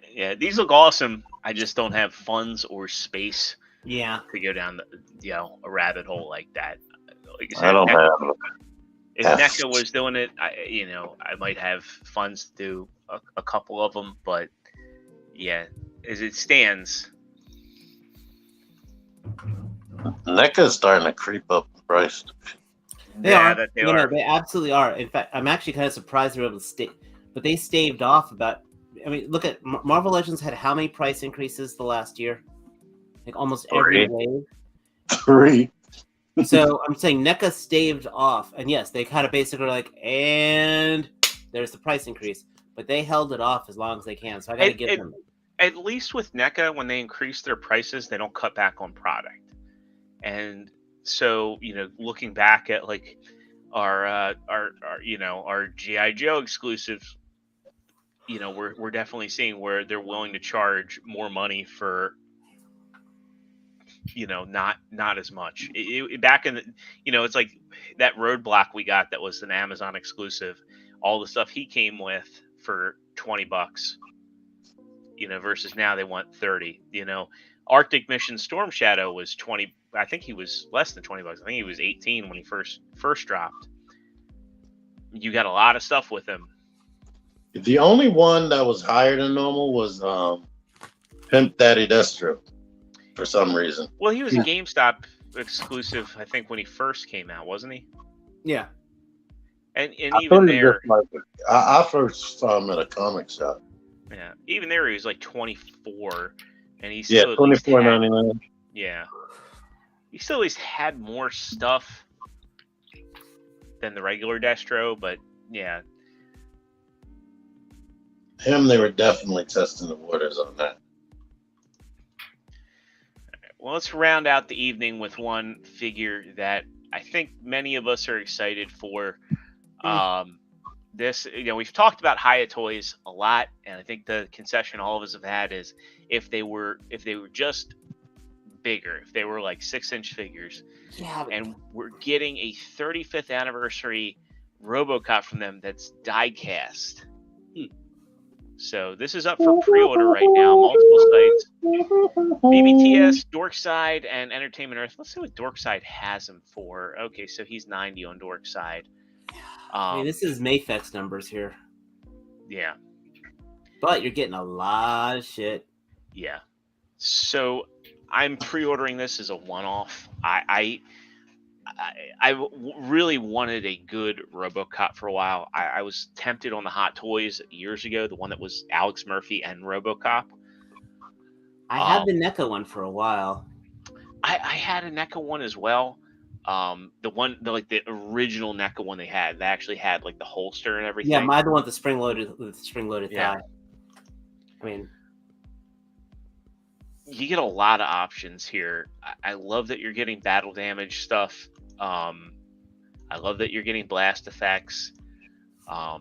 Yeah, these look awesome. I just don't have funds or space. Yeah. To go down a rabbit hole like that. Like I said, I don't have. If NECA was doing it, I might have funds to do a couple of them, but yeah, as it stands, NECA's starting to creep up in price. They are. They absolutely are. In fact, I'm actually kind of surprised they were able to stay, but they staved off about. I mean, look at Marvel Legends had how many price increases the last year? Like almost every wave. 3. So I'm saying NECA staved off, and yes, they kind of basically like, and there's the price increase, but they held it off as long as they can. So I got to give them. At least with NECA, when they increase their prices, they don't cut back on product. And so, looking back at like our GI Joe exclusives, we're definitely seeing where they're willing to charge more money for. Not as much. Back in the, it's like that Roadblock we got that was an Amazon exclusive. All the stuff he came with for $20, versus now they want 30. Arctic Mission Storm Shadow was 20. I think he was less than $20. I think he was 18 when he first dropped. you got a lot of stuff with him. The only one that was higher than normal was Pimp Daddy Destro for some reason. Well, he was a GameStop exclusive, I think, when he first came out, wasn't he? Yeah. And I even there, I first saw him at a comic shop. yeah, even there he was like 24, and he Yeah, still $24.99. Yeah, he still at least had more stuff than the regular Destro, but yeah. They were definitely testing the waters on that. Well, let's round out the evening with one figure that I think many of us are excited for. This, we've talked about Hiya Toys a lot, and I think the concession all of us have had is if they were just bigger, if they were like 6-inch figures. Yeah. And we're getting a 35th anniversary RoboCop from them that's die cast. So this is up for pre-order right now. Multiple sites: BBTS, Dorkside, and Entertainment Earth. Let's see what Dorkside has him for. Okay, so he's 90 on Dorkside. I mean, this is Mayfex numbers here. Yeah. But you're getting a lot of shit. Yeah. So I'm pre-ordering this as a one-off. I really wanted a good RoboCop for a while. I was tempted on the Hot Toys years ago, the one that was Alex Murphy and RoboCop. I had the NECA one for a while. I had a NECA one as well. The original NECA one they actually had like the holster and everything. Yeah, mine the one with the spring-loaded yeah. thigh. I mean, you get a lot of options here. I love that you're getting battle damage stuff. I love that you're getting blast effects. I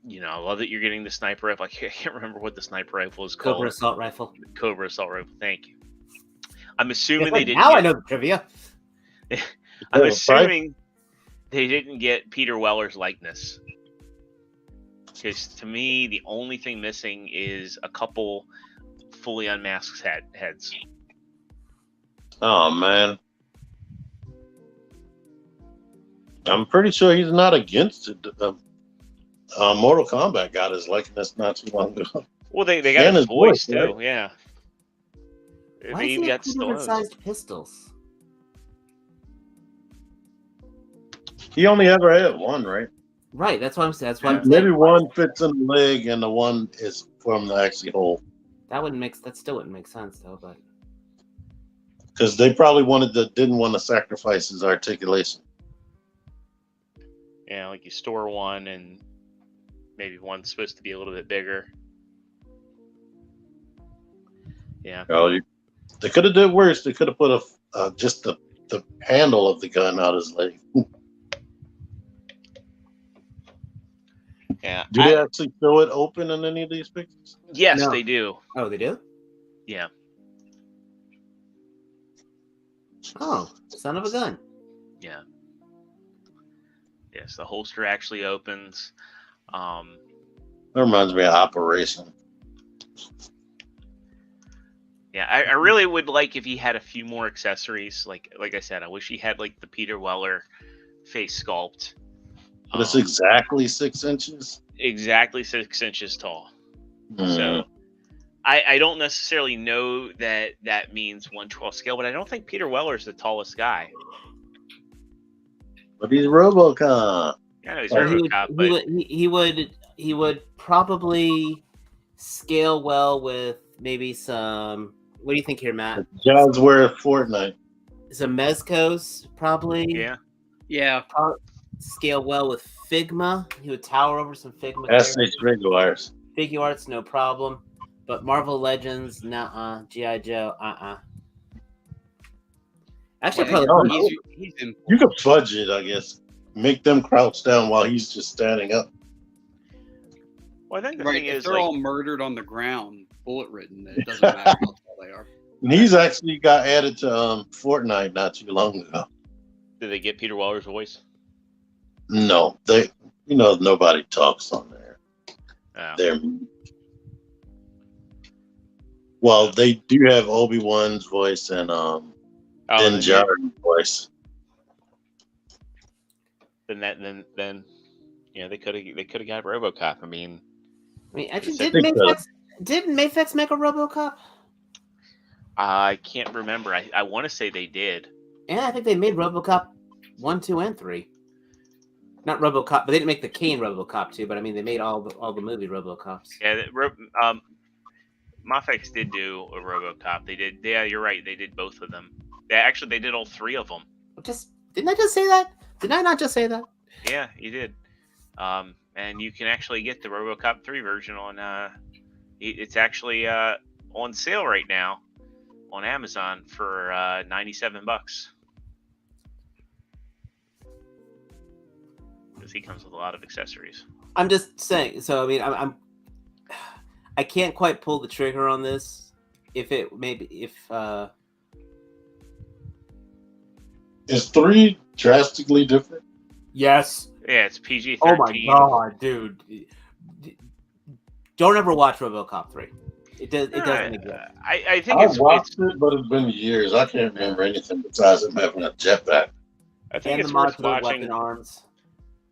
love that you're getting the sniper rifle. I can't remember what the sniper rifle is called. Cobra assault rifle. Cobra assault rifle. Thank you. I'm assuming they didn't. Now I know the trivia. I'm assuming they didn't get Peter Weller's likeness. Because to me, the only thing missing is a couple fully unmasked heads. Oh, man. I'm pretty sure he's not against it. Mortal Kombat got his likeness not too long ago. Well, they got his voice, too, right? Yeah. Why does he have two different sized pistols? He only ever had one, right? Right, that's what I'm saying. That's what I'm Maybe saying. one fits in the leg and the one is from the actually hole. That still wouldn't make sense though, but because they probably didn't want to sacrifice his articulation. Yeah, like you store one and maybe one's supposed to be a little bit bigger. Yeah. Oh, they could have did worse. They could have put just the handle of the gun out his leg. Yeah. Do they actually show it open in any of these pictures? Yes, No. they do. Oh, they do? Yeah. Oh, son of a gun. Yeah. Yes, the holster actually opens. That reminds me of Operation. Yeah, I really would like if he had a few more accessories. Like I said, I wish he had like the Peter Weller face sculpt. But it's exactly 6 inches. Exactly 6 inches tall. Mm. So I don't necessarily know that means 1/12 scale, but I don't think Peter Weller's the tallest guy. But he's RoboCop. Yeah, I know he's RoboCop, but he would probably scale well with maybe some. What do you think here, Matt? John's wear Fortnite. Some Mezcos, probably. yeah. Yeah. Scale well with Figma. He would tower over some Figma. SH Regulars. Figure arts, no problem. But Marvel Legends, nah. G.I. Joe, Actually, probably. He's in. You could fudge it, I guess. Make them crouch down while he's just standing up. Well, I think the Right, thing if is, they're like, all murdered on the ground, bullet ridden, it doesn't matter how tall they are. And he's actually got added to Fortnite not too long ago. did they get Peter Weller's voice? No, nobody talks on there. Oh. Well, they do have Obi-Wan's voice and Din Djarin's voice. then they could have got RoboCop. I mean, actually, said- didn't Mafex make a RoboCop? I can't remember. I want to say they did. Yeah, I think they made RoboCop 1, 2, and 3. Not RoboCop, but they didn't make the Kane RoboCop 2. But I mean, they made all the movie RoboCops. Yeah, Mafex did do a RoboCop. They did. Yeah, you're right. They did both of them. They did all 3 of them. Didn't I just say that? Did I not just say that? Yeah, you did. And you can actually get the RoboCop 3 version on. It's actually on sale right now on Amazon for $97. Because he comes with a lot of accessories. I'm just saying. So I mean, I can't quite pull the trigger on this. Is 3 drastically different? Yes. Yeah, it's PG-13. Oh my god, dude! Don't ever watch RoboCop 3. It doesn't exist. I think I've watched it, but it's been years. I can't remember anything besides him having a jetpack. I think and it's the worth modular watching. weapon arms.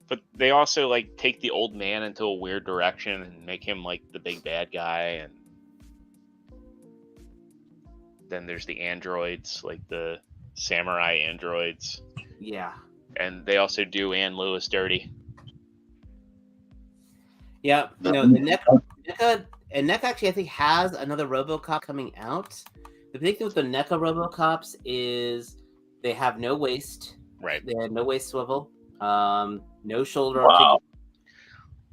But they also like take the old man into a weird direction and make him like the big bad guy, and then there's the androids, like the samurai androids. Yeah. And they also do Ann Lewis dirty. Yeah. No, the NECA actually I think has another RoboCop coming out. The big thing with the NECA RoboCops is they have no waist. Right. They have no waist swivel. No shoulder. Wow.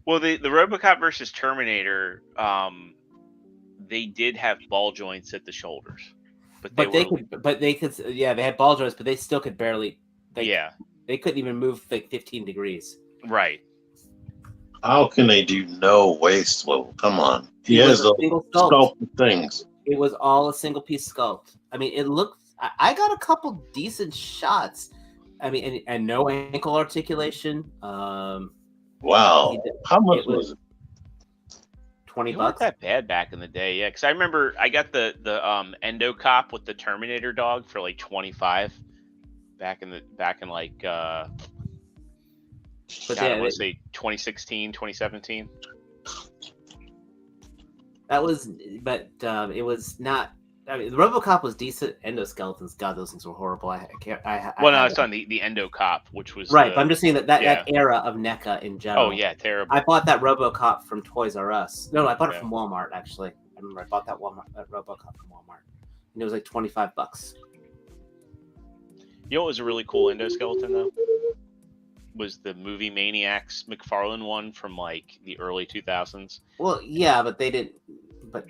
Well, the RoboCop versus Terminator, they did have ball joints at the shoulders, they had ball joints, but they still could barely. They couldn't even move like 15 degrees. Right. How can they do no waist swivel? Come on. He has a single sculpted things. It was all a single piece sculpt. I mean, it looked. I got a couple decent shots. I mean, and no ankle articulation. Wow. How much was it? $20. It wasn't that bad back in the day, yeah. Because I remember I got the Endocop with the Terminator dog for like $25 back in like I want to say 2016, 2017. That was, but it was not. I mean, the RoboCop was decent. Endoskeletons, God, those things were horrible. I it's on the Endocop, which was right. But I'm just saying that era of NECA in general. Oh yeah, terrible. I bought that RoboCop from Toys R Us. No, I bought it from Walmart actually. I remember I bought that RoboCop from Walmart, and it was like $25. You know what was a really cool endoskeleton though? Was the Movie Maniacs McFarlane one from like the early 2000s. Well, yeah, but they didn't. But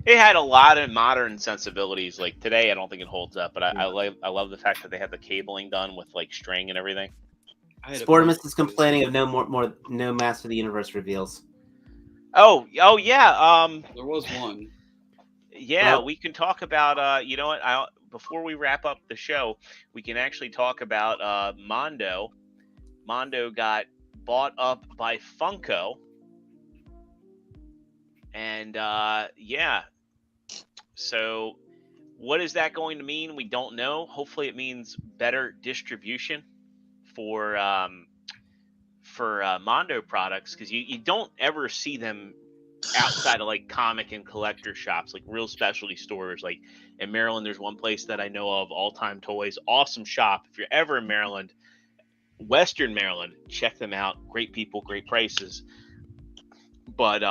it had a lot of modern sensibilities. Like today, I don't think it holds up, but I love the fact that they had the cabling done with like string and everything. Sportimus is complaining of no Master of the Universe reveals. Oh yeah. There was one. Yeah, we can talk about. You know what? Before we wrap up the show, we can actually talk about Mondo. Mondo got bought up by Funko. And so what is that going to mean? We don't know. Hopefully it means better distribution for Mondo products, because you don't ever see them outside of like comic and collector shops, like real specialty stores. Like in Maryland, there's one place that I know of, All Time Toys, awesome shop. If you're ever in Maryland, Western Maryland, check them out. Great people, great prices. But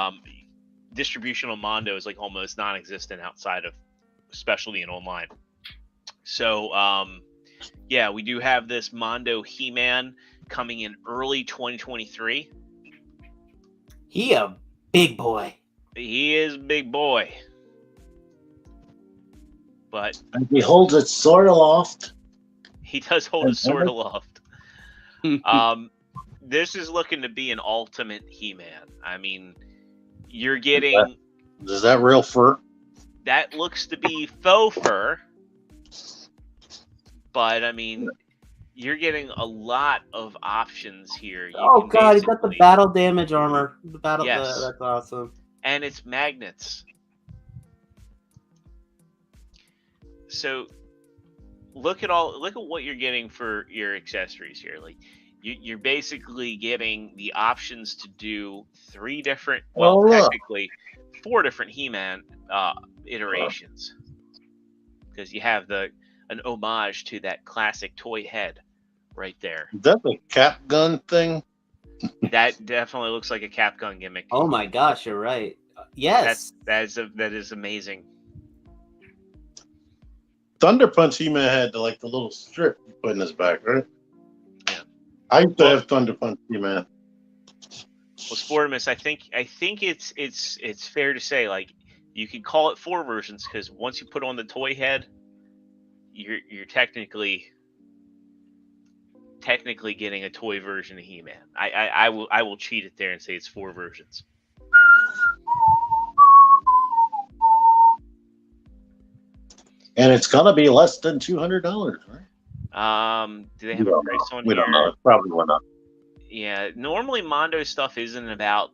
distribution on Mondo is like almost non-existent outside of specialty and online. So we do have this Mondo He-Man coming in early 2023. He a big boy. He is a big boy. But he holds it sort of aloft. He does hold it sort of aloft. This is looking to be an ultimate He-Man. I mean, you're getting... Is that real fur? That looks to be faux fur. But, I mean, you're getting a lot of options here. You God, he's got the battle damage armor. Yes. That's awesome. And it's magnets. So, look at what you're getting for your accessories here. Like you're basically getting the options to do 3 different, well, technically 4 different He-Man iterations, because you have an homage to that classic toy head right there. Is that the cap gun thing? That definitely looks like a cap gun gimmick. Oh my gosh, you're right. Yes, that is amazing. Thunder Punch He-Man had the little strip you put in his back, right? Yeah. I used to have Thunder Punch He-Man. Well, Sportimus, I think it's fair to say, like, you could call it 4 versions, because once you put on the toy head, you're technically getting a toy version of He-Man. I will cheat it there and say it's 4 versions. And it's gonna be less than $200, right? Do they have a price on here? We don't know. It probably went up. Yeah, normally Mondo stuff isn't about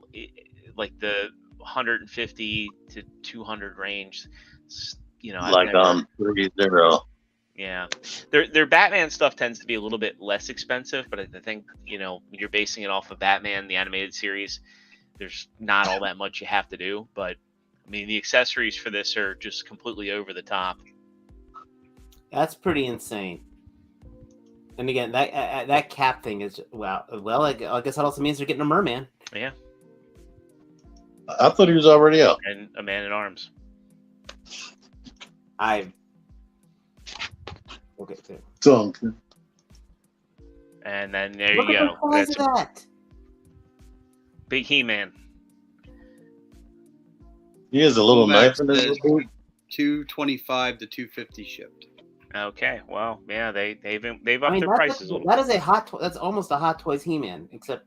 like the 150 to 200 range. You know, Like ExtraZero. Yeah, their Batman stuff tends to be a little bit less expensive, but I think, you know, you're basing it off of Batman the animated series. There's not all that much you have to do, but I mean the accessories for this are just completely over the top. that's pretty insane. And again, that cap thing is well. I guess that also means they're getting a merman. Yeah, I thought he was already out. and a Man at Arms. Okay. And then there Look you at go. the size of that. Big He-Man. He has a little knife in his boot. 225 to 250 shipped. Okay, well, yeah, they've upped their That- prices a little. That is a hot. That's almost a Hot Toys He-Man, except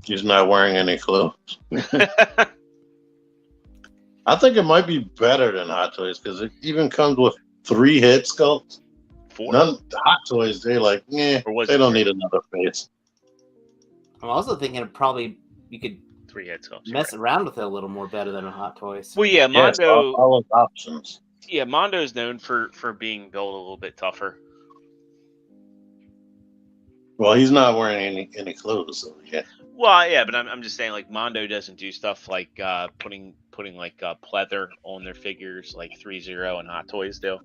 He's not wearing any clothes. I think it might be better than Hot Toys because it even comes with 3 head sculpts. 4. None Hot Toys, they're like, they don't need another face. I'm also thinking probably you could 3 head sculpts. mess around with it a little more better than a Hot Toys. Well, yeah, Yes, Mondo. all those options. Yeah, Mondo's known for being built a little bit tougher. Well, he's not wearing any clothes, so yeah. Well, yeah, but I'm just saying, like, Mondo doesn't do stuff like putting like pleather on their figures like ExtraZero and Hot Toys do,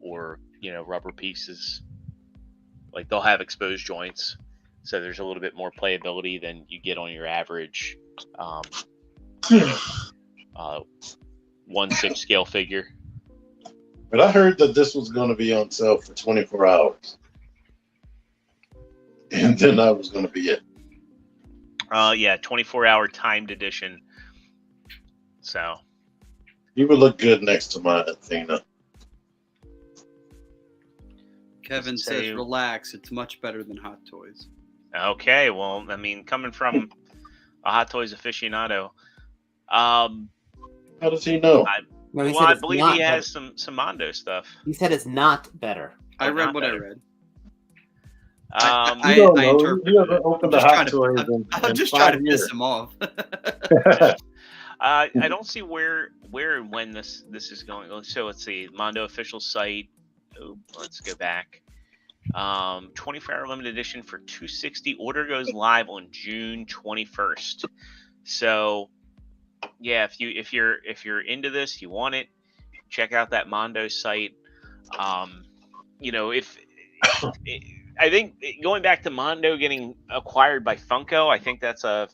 or, you know, rubber pieces. Like, they'll have exposed joints, so there's a little bit more playability than you get on your average 1/6 scale figure. But I heard that this was going to be on sale for 24 hours. And then that was going to be it. Yeah, 24-hour timed edition. So He would look good next to my Athena. Kevin Let's says, say- relax. It's much better than Hot Toys. okay, well, I mean, coming from a Hot Toys aficionado, How does he know? No, he well, said I it's believe not he has better. some Mondo stuff. He said it's not better. I read not what I better. read. You don't I know. interpreted He hasn't it. opened I'm a just Hot trying Toys to- I'm in just 5 trying to years. piss him off. I don't see where and when this is going. So let's see, Mondo official site. Oh, let's go back. 24-hour limited edition for $260. Order goes live on June 21st. So yeah, if you're into this, you want it, check out that Mondo site. You know, I think going back to Mondo getting acquired by Funko, I think that's a,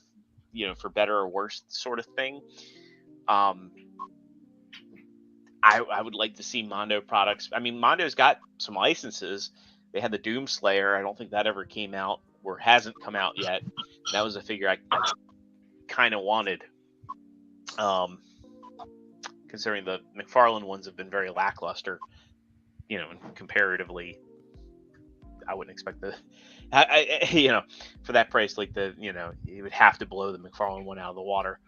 you know, for better or worse sort of thing. I would like to see Mondo products. I mean, Mondo's got some licenses. They had the Doomslayer. I don't think that ever came out, or hasn't come out yet. That was a figure I kind of wanted. Considering the McFarlane ones have been very lackluster, you know, and comparatively, I wouldn't expect you know, for that price, like you know, you would have to blow the McFarlane one out of the water.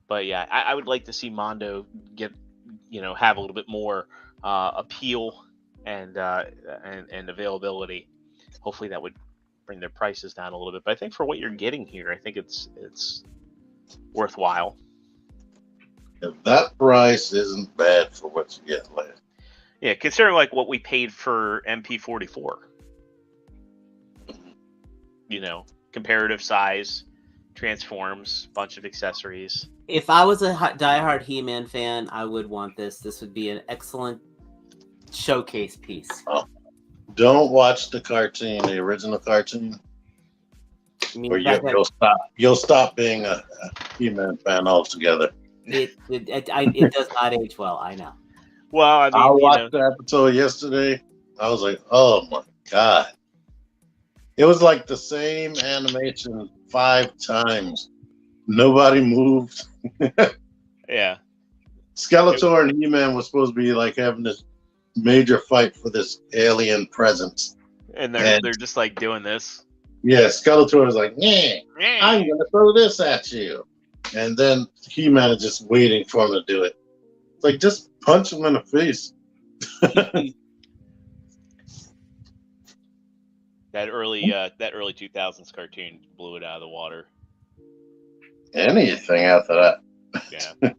But yeah, I would like to see Mondo get, you know, have a little bit more appeal and availability. Hopefully that would bring their prices down a little bit. But I think for what you're getting here, I think it's worthwhile. That price isn't bad for what you get later. Yeah, considering like what we paid for MP44. You know, comparative size, transforms, bunch of accessories. If I was a diehard He-Man fan, I would want this. This would be an excellent showcase piece. Oh. Don't watch the cartoon, the original cartoon. Or you'll stop being a He-Man fan altogether. It does not age well. I know. Well, I mean, I watched the episode yesterday. I was like, oh my god! It was like the same animation 5 times. Nobody moved. Yeah. Skeletor and He-Man was supposed to be like having this major fight for this alien presence, and they're just like doing this. Yeah, Skeletor is like, "Yeah, I'm gonna throw this at you," and then He-Man is just waiting for him to do it. It's like, just punch him in the face. That early 2000s cartoon blew it out of the water. Anything after that. Yeah.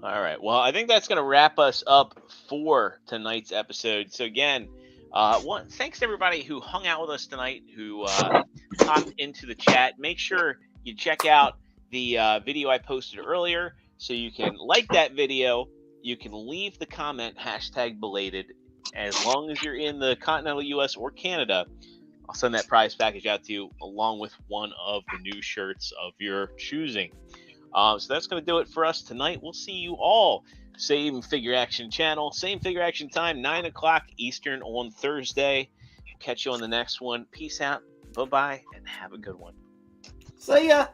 All right. Well, I think that's going to wrap us up for tonight's episode. So again, thanks to everybody who hung out with us tonight, who popped into the chat. Make sure you check out the video I posted earlier, so you can like that video. You can leave the comment #belated. As long as you're in the continental U.S. or Canada, I'll send that prize package out to you along with one of the new shirts of your choosing. So that's going to do it for us tonight. We'll see you all. Same Figure Action channel, same Figure Action time, 9 o'clock Eastern on Thursday. Catch you on the next one. Peace out. Bye-bye, and have a good one. See ya.